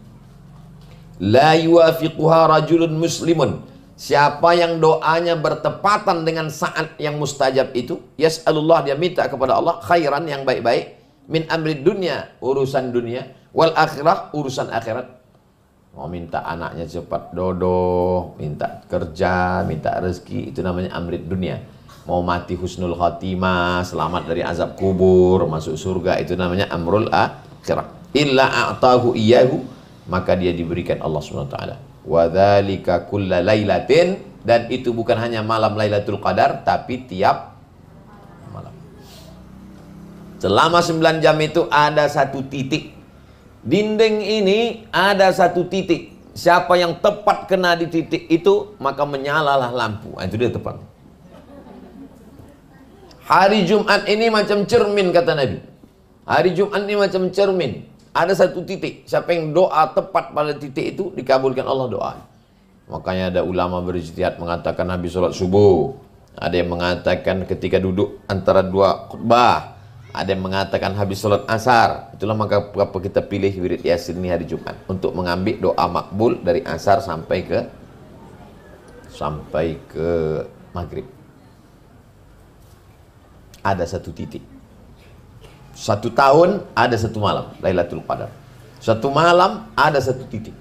La yuafiquha rajulun muslimun. Siapa yang doanya bertepatan dengan saat yang mustajab itu, yas'alullah, dia minta kepada Allah khairan, yang baik-baik, min amri dunia, urusan dunia, wal akhirah, urusan akhirat. Mau minta anaknya cepat dodo, minta kerja, minta rezeki, itu namanya amrit dunia. Mau mati husnul khatimah, selamat dari azab kubur, masuk surga, itu namanya amrul akhirah. Illa a'tahu iyyahu, maka dia diberikan Allah SWT. Wa dzalika kulla lailatin, dan itu bukan hanya malam Lailatul Qadar, tapi tiap malam. Selama 9 jam itu ada satu titik. Dinding ini ada satu titik. Siapa yang tepat kena di titik itu, maka menyalalah lampu. Nah, itu dia tepat. Hari Jumat ini macam cermin, kata Nabi. Hari Jumat ini macam cermin. Ada satu titik. Siapa yang doa tepat pada titik itu, dikabulkan Allah doa. Makanya ada ulama berijtihad mengatakan habis sholat subuh. Ada yang mengatakan ketika duduk antara dua khutbah. Ada yang mengatakan habis sholat asar. Itulah maka kita pilih wirid Yasin ini hari Jumat, untuk mengambil doa makbul dari asar sampai ke maghrib. Ada satu titik. 1 tahun ada 1 malam Lailatul Qadar. 1 malam ada 1 titik.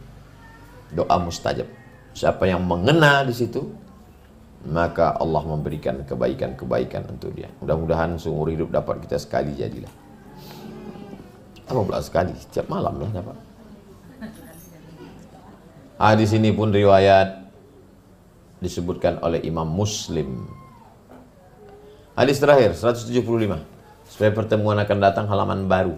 Doa mustajab. Siapa yang mengena di situ, maka Allah memberikan kebaikan-kebaikan untuk dia. Mudah-mudahan seumur hidup dapat kita sekali jadilah. Apa pula sekali? Setiap malam lah dapat. Di sini pun riwayat disebutkan oleh Imam Muslim. Hadis terakhir 175. Supaya pertemuan akan datang halaman baru.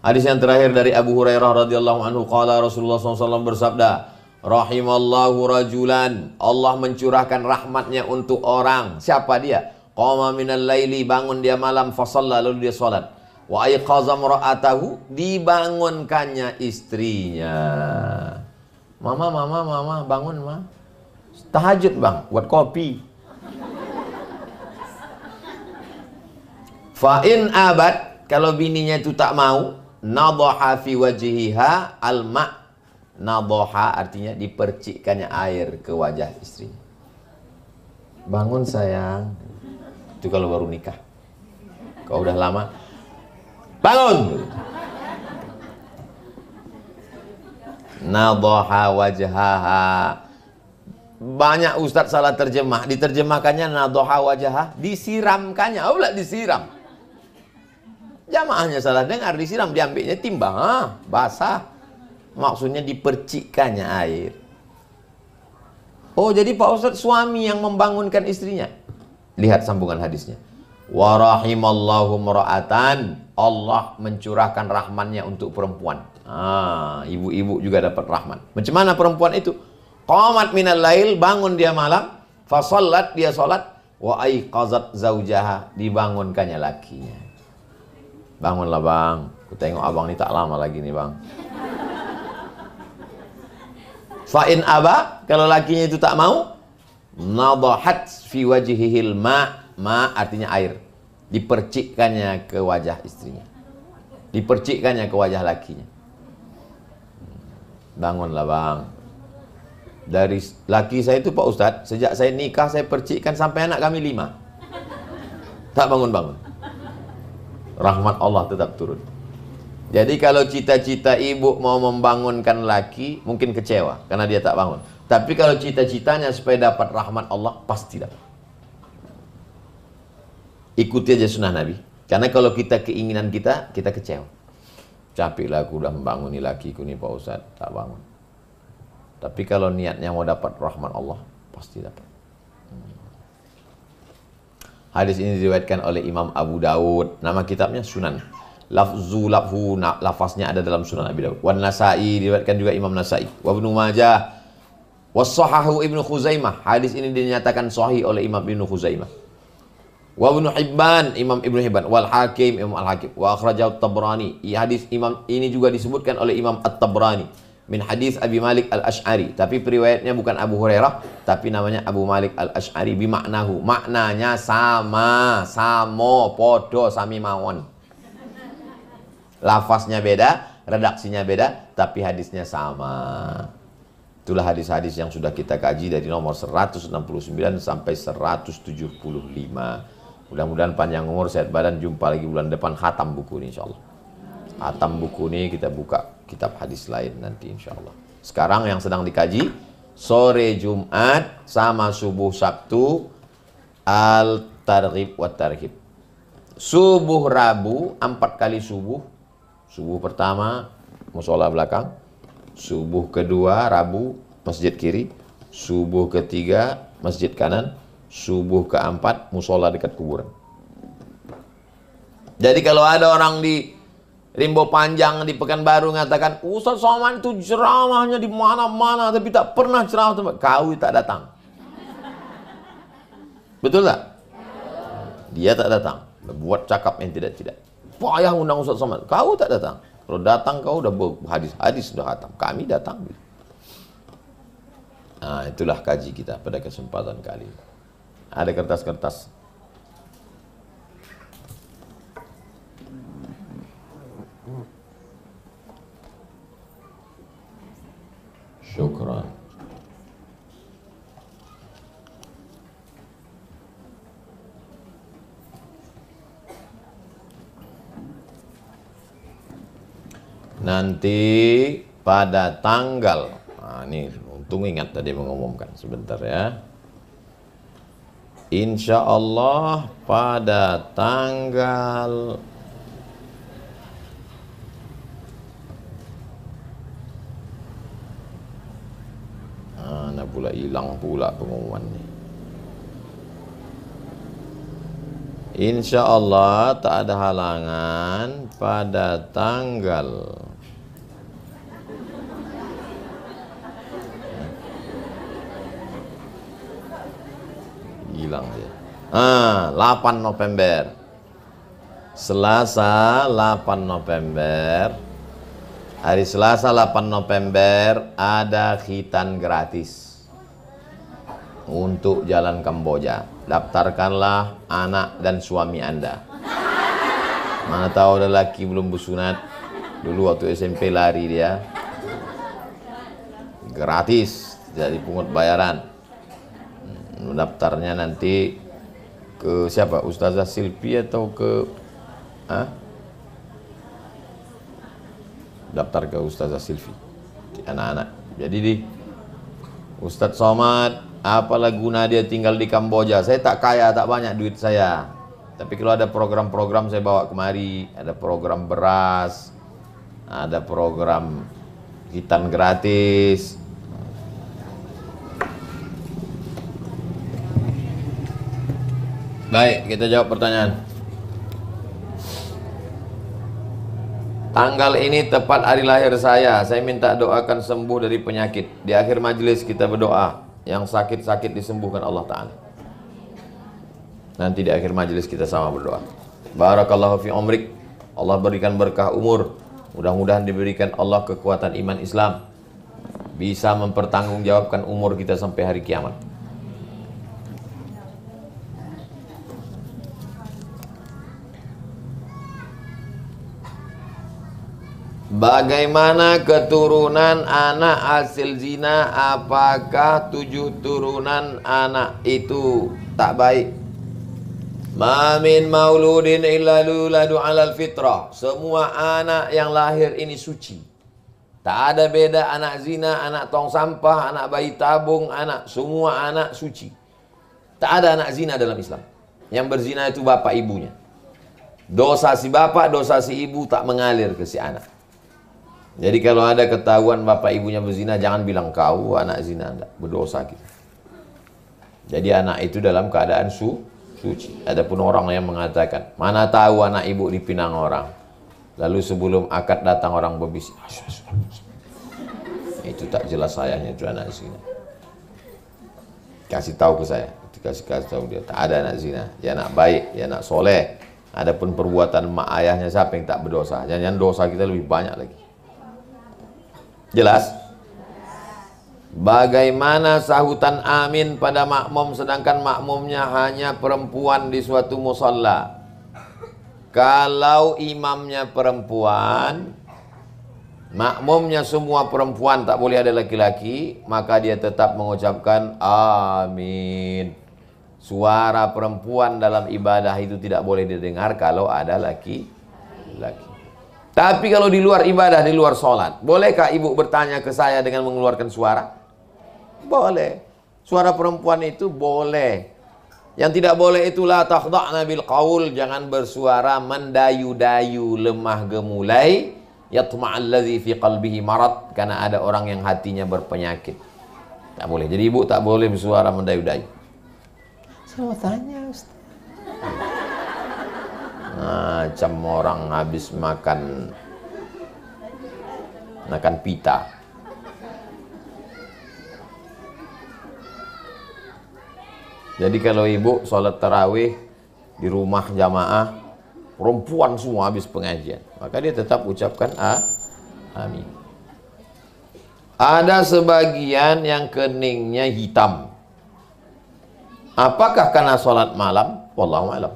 Hadis yang terakhir dari Abu Hurairah radhiyallahu anhu, qala Rasulullah SAW bersabda, rahimallahu rajulan, Allah mencurahkan rahmatnya untuk orang. Siapa dia? Qama minal laili, bangun dia malam, fasalla, lalu dia salat. Wa aiqaza mar'atahu, dibangunkannya istrinya. Mama, bangun, Ma. Tahajud, Bang, buat kopi. Fa in abad, kalau bininya itu tak mau, nadhaha fi wajhiha al-ma'. Nadhaha artinya dipercikkannya air ke wajah istrinya. Bangun sayang. Itu kalau baru nikah. Kalau udah lama, bangun. Nadhaha wajhaha. Banyak ustadz salah terjemah. Diterjemahkannya nadhaha wajhaha, disiramkannya. Oh, lah disiram. Jamaahnya salah dengar, disiram, diambilnya timbang, basah. Maksudnya dipercikkannya air. Oh, jadi Pak Ustadz suami yang membangunkan istrinya. Lihat sambungan hadisnya. Wa rahimallahu mar'atan, Allah mencurahkan rahmannya untuk perempuan. Ibu-ibu juga dapat rahmat. Macam mana perempuan itu? Qamat minal lail, bangun dia malam, fa shallat, dia salat, wa aiqazat zaujaha, dibangunkannya lakinya. Bangunlah, Bang. Ku tengok abang ni tak lama lagi nih, Bang. Fa'in aba, kalau lakinya itu tak mau, nadhahat fi wajhihil ma artinya air, dipercikkannya ke wajah istrinya, dipercikkannya ke wajah lakinya. Bangunlah, Bang. Dari laki saya itu, Pak Ustadz, sejak saya nikah saya percikkan sampai anak kami 5, tak bangun-bangun. Rahmat Allah tetap turun. Jadi kalau cita-cita ibu mau membangunkan laki, mungkin kecewa karena dia tak bangun. Tapi kalau cita-citanya supaya dapat rahmat Allah, pasti dapat. Ikuti aja sunnah Nabi. Karena kalau kita keinginan kita kecewa. Capek lah aku udah membanguni lakiku nih Pak Ustadz, tak bangun. Tapi kalau niatnya mau dapat rahmat Allah, pasti dapat. Hadis ini diriwayatkan oleh Imam Abu Dawud. Nama kitabnya Sunan. Lafaznya ada dalam Sunan Abi Dawud. Wan Nasa'i, diriwayatkan juga Imam Nasa'i. Wa Ibnu Majah. Was-Sahahu Ibnu Khuzaimah. Hadis ini dinyatakan sahih oleh Imam Ibnu Khuzaimah. Wa Ibnu Hibban, Imam Ibnu Hibban. Wal Hakim, Imam Al-Hakim. Wa akhrajahu At-Tabrani. Hadis Imam ini juga disebutkan oleh Imam At-Tabrani. Min hadis Abi Malik Al-Ash'ari. Tapi periwayatnya bukan Abu Hurairah, tapi namanya Abu Malik Al-Ash'ari bimaknahu. Maknanya sama, samo, podo, sami mawon. Lafaznya beda, redaksinya beda, tapi hadisnya sama. Itulah hadis-hadis yang sudah kita kaji dari nomor 169 sampai 175. Mudah-mudahan panjang umur, sehat badan. Jumpa lagi bulan depan, khatam buku ini insyaallah. Khatam buku ini kita buka kitab hadis lain nanti insyaallah. Sekarang yang sedang dikaji sore Jumat sama subuh Sabtu Al-Targhib wa Tarhib. Subuh Rabu 4 kali subuh. Subuh pertama musola belakang, subuh kedua Rabu masjid kiri, subuh ketiga masjid kanan, subuh keempat musola dekat kuburan. Jadi kalau ada orang di Rimbo Panjang di Pekanbaru mengatakan Ustaz Somad itu ceramahnya di mana-mana tapi tak pernah ceramah, kau tak datang. Betul tak? Dia tak datang, buat cakap yang tidak-tidak. Payah undang Ustaz Somad, kau tak datang. Kalau datang kau udah hadis-hadis sudah khatam, kami datang. Nah, itulah kaji kita pada kesempatan kali ini. Ada kertas-kertas. Syukran. Nanti pada tanggal, nah ini untung ingat tadi mengumumkan sebentar ya. Insya Allah pada tanggal nah pula hilang pula pengumumannya. Insya Allah tak ada halangan pada tanggal hilang ya. 8 November. Selasa 8 November. Hari Selasa 8 November ada khitan gratis untuk jalan Kamboja. Daftarkanlah anak dan suami Anda. Mana tahu ada laki belum bersunat. Dulu waktu SMP lari dia. Gratis, tidak dipungut bayaran. Daftarnya nanti ke siapa? Ustazah Silvi atau ke daftar ke Ustazah Silvi anak-anak. Jadi di Ustadz Somad, apalah guna dia tinggal di Kamboja? Saya tak kaya, tak banyak duit saya. Tapi kalau ada program-program saya bawa kemari. Ada program beras, ada program hitan gratis. Baik, kita jawab pertanyaan. Tanggal ini tepat hari lahir saya. Saya minta doakan sembuh dari penyakit. Di akhir majelis kita berdoa. Yang sakit-sakit disembuhkan Allah Ta'ala. Nanti di akhir majelis kita sama berdoa. Barakallahu fi umrik. Allah berikan berkah umur. Mudah-mudahan diberikan Allah kekuatan iman Islam. Bisa mempertanggungjawabkan umur kita sampai hari kiamat. Bagaimana keturunan anak hasil zina? Apakah 7 turunan anak itu tak baik? Ma min mauludin illa yuladu 'alal fitrah. Semua anak yang lahir ini suci. Tak ada beda anak zina, anak tong sampah, anak bayi tabung, semua anak suci. Tak ada anak zina dalam Islam. Yang berzina itu bapak ibunya. Dosa si bapak, dosa si ibu tak mengalir ke si anak. Jadi kalau ada ketahuan bapak ibunya berzina, jangan bilang kau anak zina, enggak, berdosa kita. Jadi anak itu dalam keadaan suci. Adapun orang yang mengatakan, mana tahu anak ibu dipinang orang. Lalu sebelum akad datang orang berbisik. Itu tak jelas sayangnya itu anak zina. Kasih tahu ke saya. Kasih tahu dia, tak ada anak zina. Dia anak baik, dia anak soleh. Adapun perbuatan mak ayahnya siapa yang tak berdosa? Jangan dosa kita lebih banyak lagi. Jelas? Bagaimana sahutan amin pada makmum sedangkan makmumnya hanya perempuan di suatu musalla? Kalau imamnya perempuan, makmumnya semua perempuan, tak boleh ada laki-laki, maka dia tetap mengucapkan amin. Suara perempuan dalam ibadah itu tidak boleh didengar kalau ada laki-laki. Tapi kalau di luar ibadah, di luar sholat, bolehkah ibu bertanya ke saya dengan mengeluarkan suara? Boleh. Suara perempuan itu boleh. Yang tidak boleh itu la takhda'na bil qaul, jangan bersuara mendayu-dayu, lemah gemulai, yatma'alladzi fi qalbihi marad, karena ada orang yang hatinya berpenyakit. Tak boleh. Jadi ibu tak boleh bersuara mendayu-dayu. Saya mau tanya Ustaz. Macam orang habis makan pita. Jadi kalau ibu sholat tarawih di rumah jamaah, perempuan semua habis pengajian, maka dia tetap ucapkan amin. Ada sebagian yang keningnya hitam. Apakah karena sholat malam? Wallahu a'lam.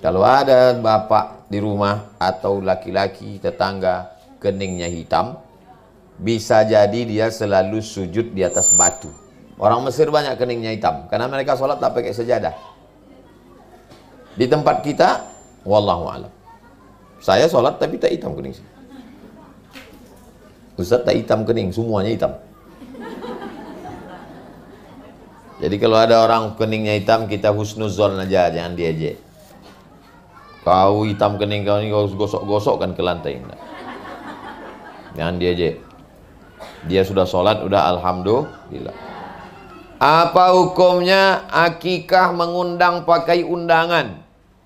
Kalau ada bapak di rumah atau laki-laki tetangga keningnya hitam, bisa jadi dia selalu sujud di atas batu. Orang Mesir banyak keningnya hitam karena mereka sholat tak pakai sejadah. Di tempat kita, wallahu a'lam. Saya sholat tapi tak hitam kening. Ustaz tak hitam kening, semuanya hitam. Jadi kalau ada orang keningnya hitam, kita husnuzon aja, jangan diejek. Kau hitam kening kau ini, kau gosok-gosok kan ke lantai. Enggak. Jangan diejek. Dia sudah sholat, udah alhamdulillah. Apa hukumnya akikah mengundang pakai undangan?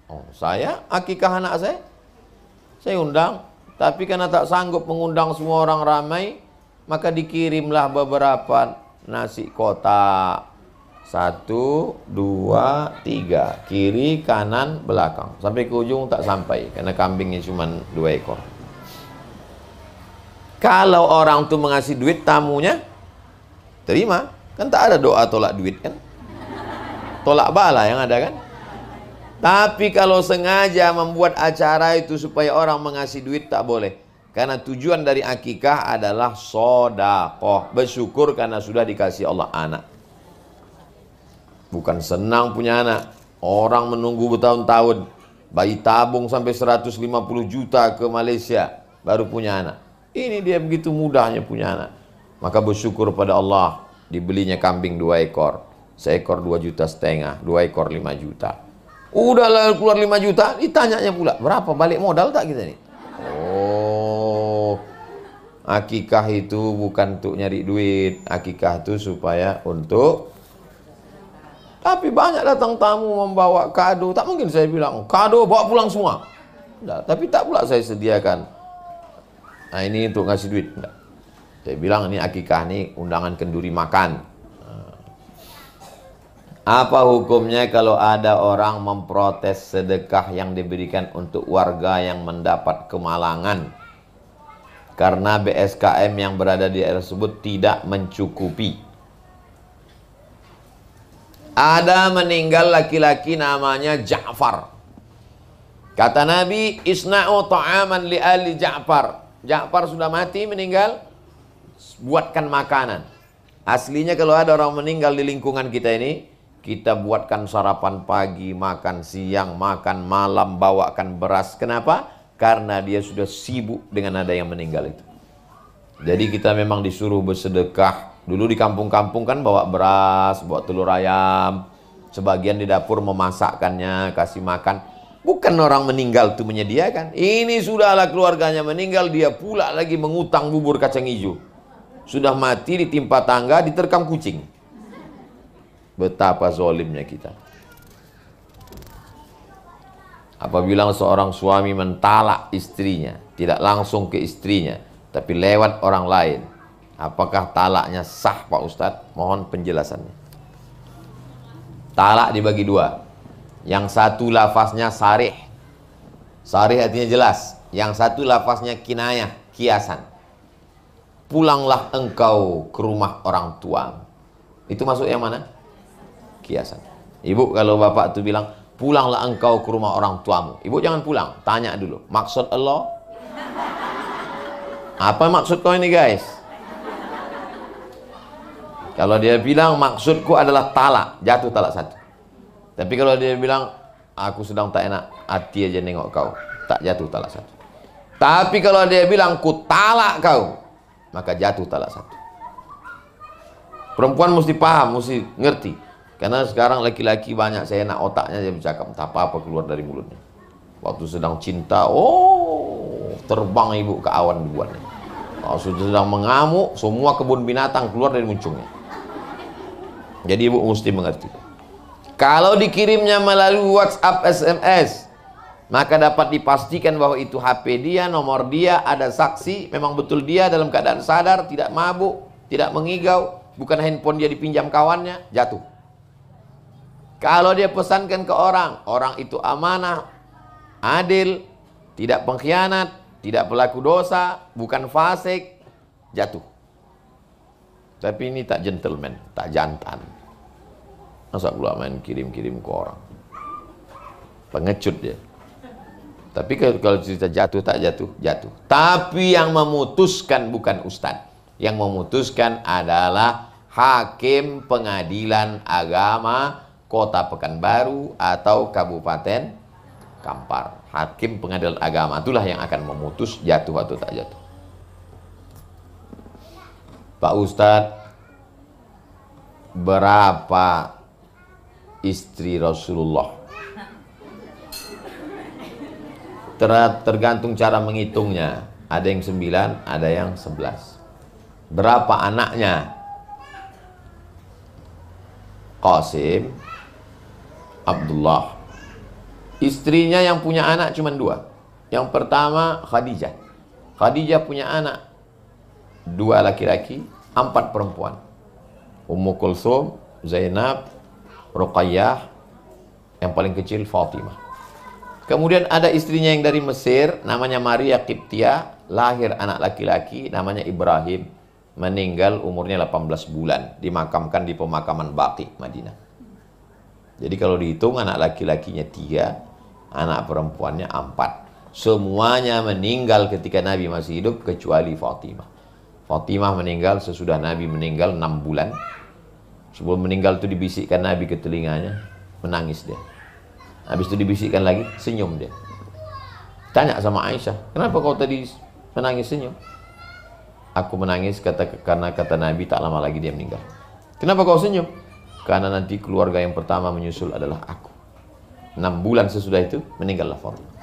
Oh, saya akikah anak saya undang. Tapi karena tak sanggup mengundang semua orang ramai, maka dikirimlah beberapa nasi kotak. 1, 2, 3, kiri, kanan, belakang. Sampai ke ujung tak sampai, karena kambingnya cuma 2 ekor. Kalau orang tu mengasih duit, tamunya terima. Kan tak ada doa tolak duit kan? Tolak bala yang ada kan? Tapi kalau sengaja membuat acara itu supaya orang mengasih duit, tak boleh. Karena tujuan dari akikah adalah sedekah, bersyukur karena sudah dikasih Allah anak. Bukan senang punya anak. Orang menunggu bertahun-tahun, bayi tabung sampai 150 juta ke Malaysia baru punya anak. Ini dia begitu mudahnya punya anak. Maka bersyukur pada Allah, dibelinya kambing 2 ekor. Seekor 2,5 juta, 2 ekor 5 juta. Udah lalu keluar 5 juta, ditanyanya pula, berapa balik modal tak kita nih? Oh, akikah itu bukan untuk nyari duit. Akikah itu supaya untuk. Tapi banyak datang tamu membawa kado. Tak mungkin saya bilang, kado bawa pulang semua. Enggak, tapi tak pula saya sediakan. Nah ini untuk ngasih duit. Enggak. Saya bilang ini akikah, ini undangan kenduri makan. Apa hukumnya kalau ada orang memprotes sedekah yang diberikan untuk warga yang mendapat kemalangan? Karena BSKM yang berada di daerah tersebut tidak mencukupi. Ada meninggal laki-laki namanya Ja'far. Kata Nabi, isna'u ta'aman li ali Ja'far. Ja'far sudah mati, meninggal, buatkan makanan. Aslinya kalau ada orang meninggal di lingkungan kita ini, Kita buatkan sarapan pagi, makan siang, makan malam, bawakan beras. Kenapa? Karena dia sudah sibuk dengan ada yang meninggal itu. Jadi kita memang disuruh bersedekah. Dulu di kampung-kampung kan bawa beras, bawa telur ayam. Sebagian di dapur memasakkannya, kasih makan. Bukan orang meninggal itu menyediakan. Ini sudahlah keluarganya meninggal, dia pula lagi mengutang bubur kacang hijau. Sudah mati ditimpa tangga, diterkam kucing. Betapa zolimnya kita. Apabila seorang suami mentalak istrinya, tidak langsung ke istrinya, tapi lewat orang lain, apakah talaknya sah Pak Ustadz? Mohon penjelasannya. Talak dibagi dua. Yang satu lafaznya sarih. Sarih artinya jelas. Yang satu lafaznya kinayah, kiasan. Pulanglah engkau ke rumah orang tua. Itu masuk yang mana? Kiasan. Ibu kalau bapak tuh bilang, pulanglah engkau ke rumah orang tuamu. Ibu jangan pulang, tanya dulu. Maksud Allah? Apa maksud kau ini guys? Kalau dia bilang maksudku adalah talak, jatuh talak satu. Tapi kalau dia bilang, aku sedang tak enak, hati aja nengok kau, tak jatuh talak satu. Tapi kalau dia bilang, ku talak kau, maka jatuh talak satu. Perempuan mesti paham, mesti ngerti. Karena sekarang laki-laki banyak saya enak otaknya dia bercakap, tak apa-apa keluar dari mulutnya. Waktu sedang cinta, oh terbang ibu ke awan dibuatnya. Kalau sudah sedang mengamuk, semua kebun binatang keluar dari muncungnya. Jadi ibu mesti mengerti. Kalau dikirimnya melalui WhatsApp, SMS, maka dapat dipastikan bahwa itu HP dia, nomor dia, ada saksi, memang betul dia dalam keadaan sadar, tidak mabuk, tidak mengigau, bukan handphone dia dipinjam kawannya, jatuh. Kalau dia pesankan ke orang, orang itu amanah, adil, tidak pengkhianat, tidak pelaku dosa, bukan fasik, jatuh. Tapi ini tak gentleman, tak jantan. Masa pula main kirim-kirim ke orang. Pengecut dia. Tapi kalau cerita jatuh, tak jatuh, jatuh. Tapi yang memutuskan bukan ustadz. Yang memutuskan adalah hakim pengadilan agama Kota Pekanbaru atau Kabupaten Kampar. Hakim pengadilan agama itulah yang akan memutus jatuh atau tak jatuh. Pak Ustadz, berapa istri Rasulullah? Tergantung cara menghitungnya. Ada yang 9, ada yang 11. Berapa anaknya? Qasim, Abdullah. Istrinya yang punya anak cuma 2. Yang pertama Khadijah. Khadijah punya anak 2 laki-laki, 4 perempuan. Ummu Kulsum, Zainab, Ruqayyah, yang paling kecil Fatimah. Kemudian ada istrinya yang dari Mesir, namanya Maria Qibtiyah, lahir anak laki-laki, namanya Ibrahim, meninggal umurnya 18 bulan, dimakamkan di pemakaman Baqi, Madinah. Jadi kalau dihitung anak laki-lakinya 3, anak perempuannya 4. Semuanya meninggal ketika Nabi masih hidup kecuali Fatimah. Fatimah meninggal sesudah Nabi meninggal 6 bulan. Sebelum meninggal itu dibisikkan Nabi ke telinganya, menangis dia. Habis itu dibisikkan lagi, senyum dia. Tanya sama Aisyah, kenapa kau tadi menangis senyum? Aku menangis karena kata Nabi tak lama lagi dia meninggal. Kenapa kau senyum? Karena nanti keluarga yang pertama menyusul adalah aku. 6 bulan sesudah itu meninggallah Fatimah.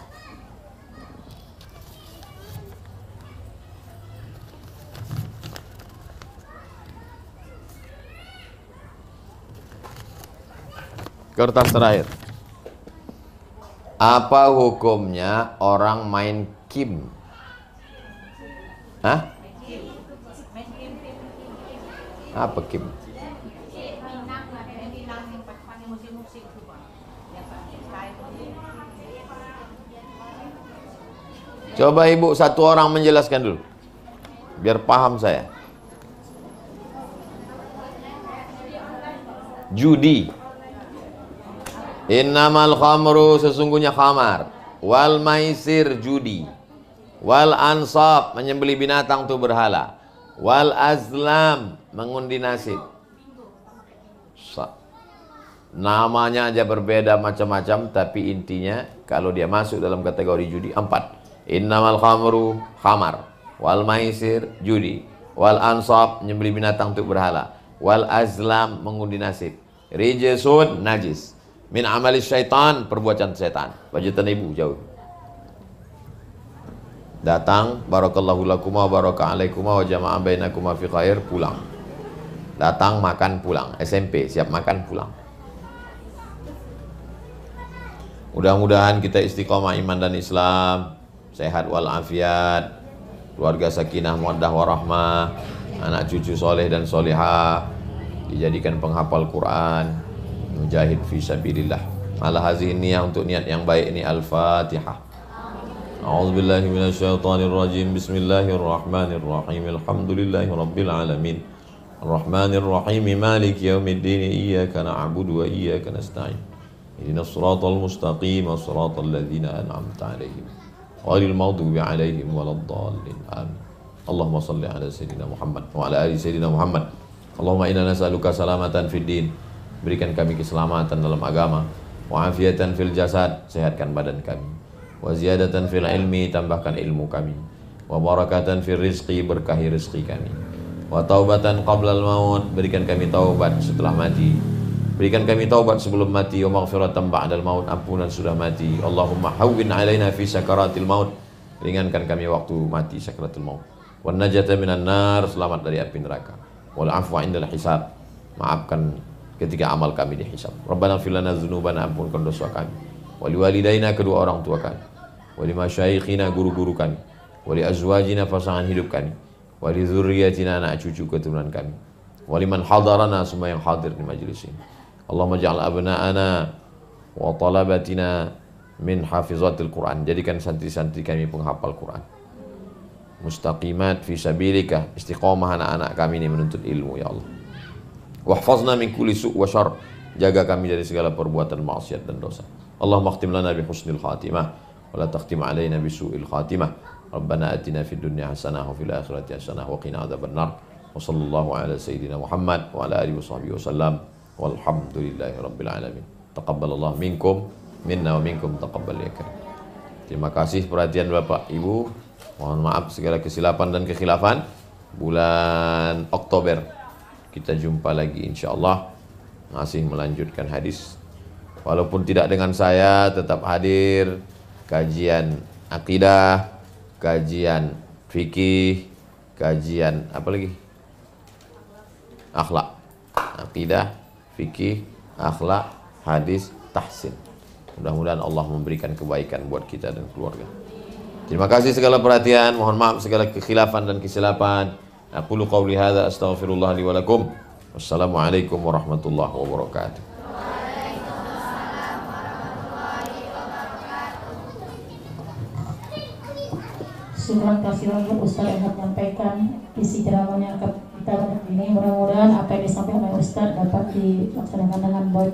Kertas terakhir. Apa hukumnya orang main kim? Hah? Apa kim? Coba ibu satu orang menjelaskan dulu, biar paham saya. Judi. Innamal khamru, sesungguhnya khamar. Wal maisir, judi. Wal ansab, menyembelih binatang itu berhala. Wal azlam, mengundi nasib. Namanya aja berbeda macam-macam, tapi intinya kalau dia masuk dalam kategori judi, 4. Innamal khamru, khamar, wal maisir, judi, wal ansab, nyembelih binatang untuk berhala, wal azlam, mengundi nasib, rijsun, najis, min amali syaitan, perbuatan setan. Wajatan ibu jauh. Datang, barakallahu lakuma wa baraka alaikuma wa jama'a bainakuma fi khair, pulang. Datang, makan, pulang. SMP, siap makan, pulang. Mudah-mudahan kita istiqomah iman dan Islam, sehat walafiat, keluarga sakinah mawaddah warahmah, anak cucu soleh dan solehah, dijadikan penghafal Quran, mujahid fi sabilillah. Ala hazihi niyah, untuk niat yang baik ini. Al-Fatihah. A'udzubillahi minasyaitonir rajim. Bismillahirrahmanirrahim. Alhamdulillahi rabbil alamin. Arrahmanir rahim. Maliki yaumiddin. Iyyaka na'budu wa iyyaka nasta'in. Ihdinas siratal mustaqim, siratal ladzina an'amta 'alaihim ghairil maghdubi 'alaihim waladdallin. Amin. Allahumma shalli ala sayyidina Muhammad wa ala ali sayyidina Muhammad. Allahumma inna nas'aluka salamatan fid din. Berikan kami keselamatan dalam agama, wa afiatan fil jasad, sehatkan badan kami, wa ziyadatan fil ilmi, tambahkan ilmu kami, wa barakatan fil rizqi, berkahi rezeki kami, wa taubatan qablal maut, berikan kami taubat setelah mati. Berikan kami taubat sebelum mati, wa maghfiratan ba'dal maut, ampunan sudah mati. Allahumma hawwin alaina fi sakaratil maut, ringankan kami waktu mati sakaratul maut. Wan najata minan nar, selamat dari api neraka. Wal afwa indal hisab, maafkan ketika amal kami dihisab. Rabbana ighfir lana dzunubana, ampunkan dosa kami. Wa liwalidaina, kedua orang tua kami. Wa limasyayikhina, guru-guru kami. Wa li azwajina, pasangan hidup kami. Wa li dzurriyyatina, anak cucu keturunan kami. Wa liman hadarana, semua yang hadir di majelis ini. Allahumma ja'al abna'ana wa talabatina min hafizatil Quran, jadikan santri-santri kami penghafal Quran. Mustaqimat fi sabilika, istiqomah anak-anak kami ini menuntut ilmu ya Allah. Wahfazna min kulli su' wa syarr, jaga kami dari segala perbuatan maksiat dan dosa. Allahumma khtim lana bi husnil khatimah wa la takhtim alaina bi su'il khatimah. Rabbana atina fid dunya hasanah wa fil akhirati hasanah wa qina adzabannar. Wa sallallahu ala sayyidina Muhammad wa ala alihi washabihi wasallam. Walhamdulillahi rabbil alamin. Taqabbalallah minkum, minna wa minkum taqabbal ya karim. Terima kasih perhatian Bapak Ibu. Mohon maaf segala kesilapan dan kekhilafan. Bulan Oktober kita jumpa lagi insyaallah, masih melanjutkan hadis. Walaupun tidak dengan saya, tetap hadir kajian akidah, kajian fikih, kajian apa lagi? Akhlak. Akidah, fikih, akhlak, hadis, tahsin. Mudah-mudahan Allah memberikan kebaikan buat kita dan keluarga. Terima kasih segala perhatian. Mohon maaf segala kekhilafan dan kesilapan. Aqulu qawli hadza astaghfirullah li wa lakum. Wassalamualaikum warahmatullahi wabarakatuh. Terima kasih banyak Ustaz yang menyampaikan isi ceramahnya kita ini. Mudah-mudahan apa yang disampaikan oleh Ustaz dapat dilaksanakan dengan baik.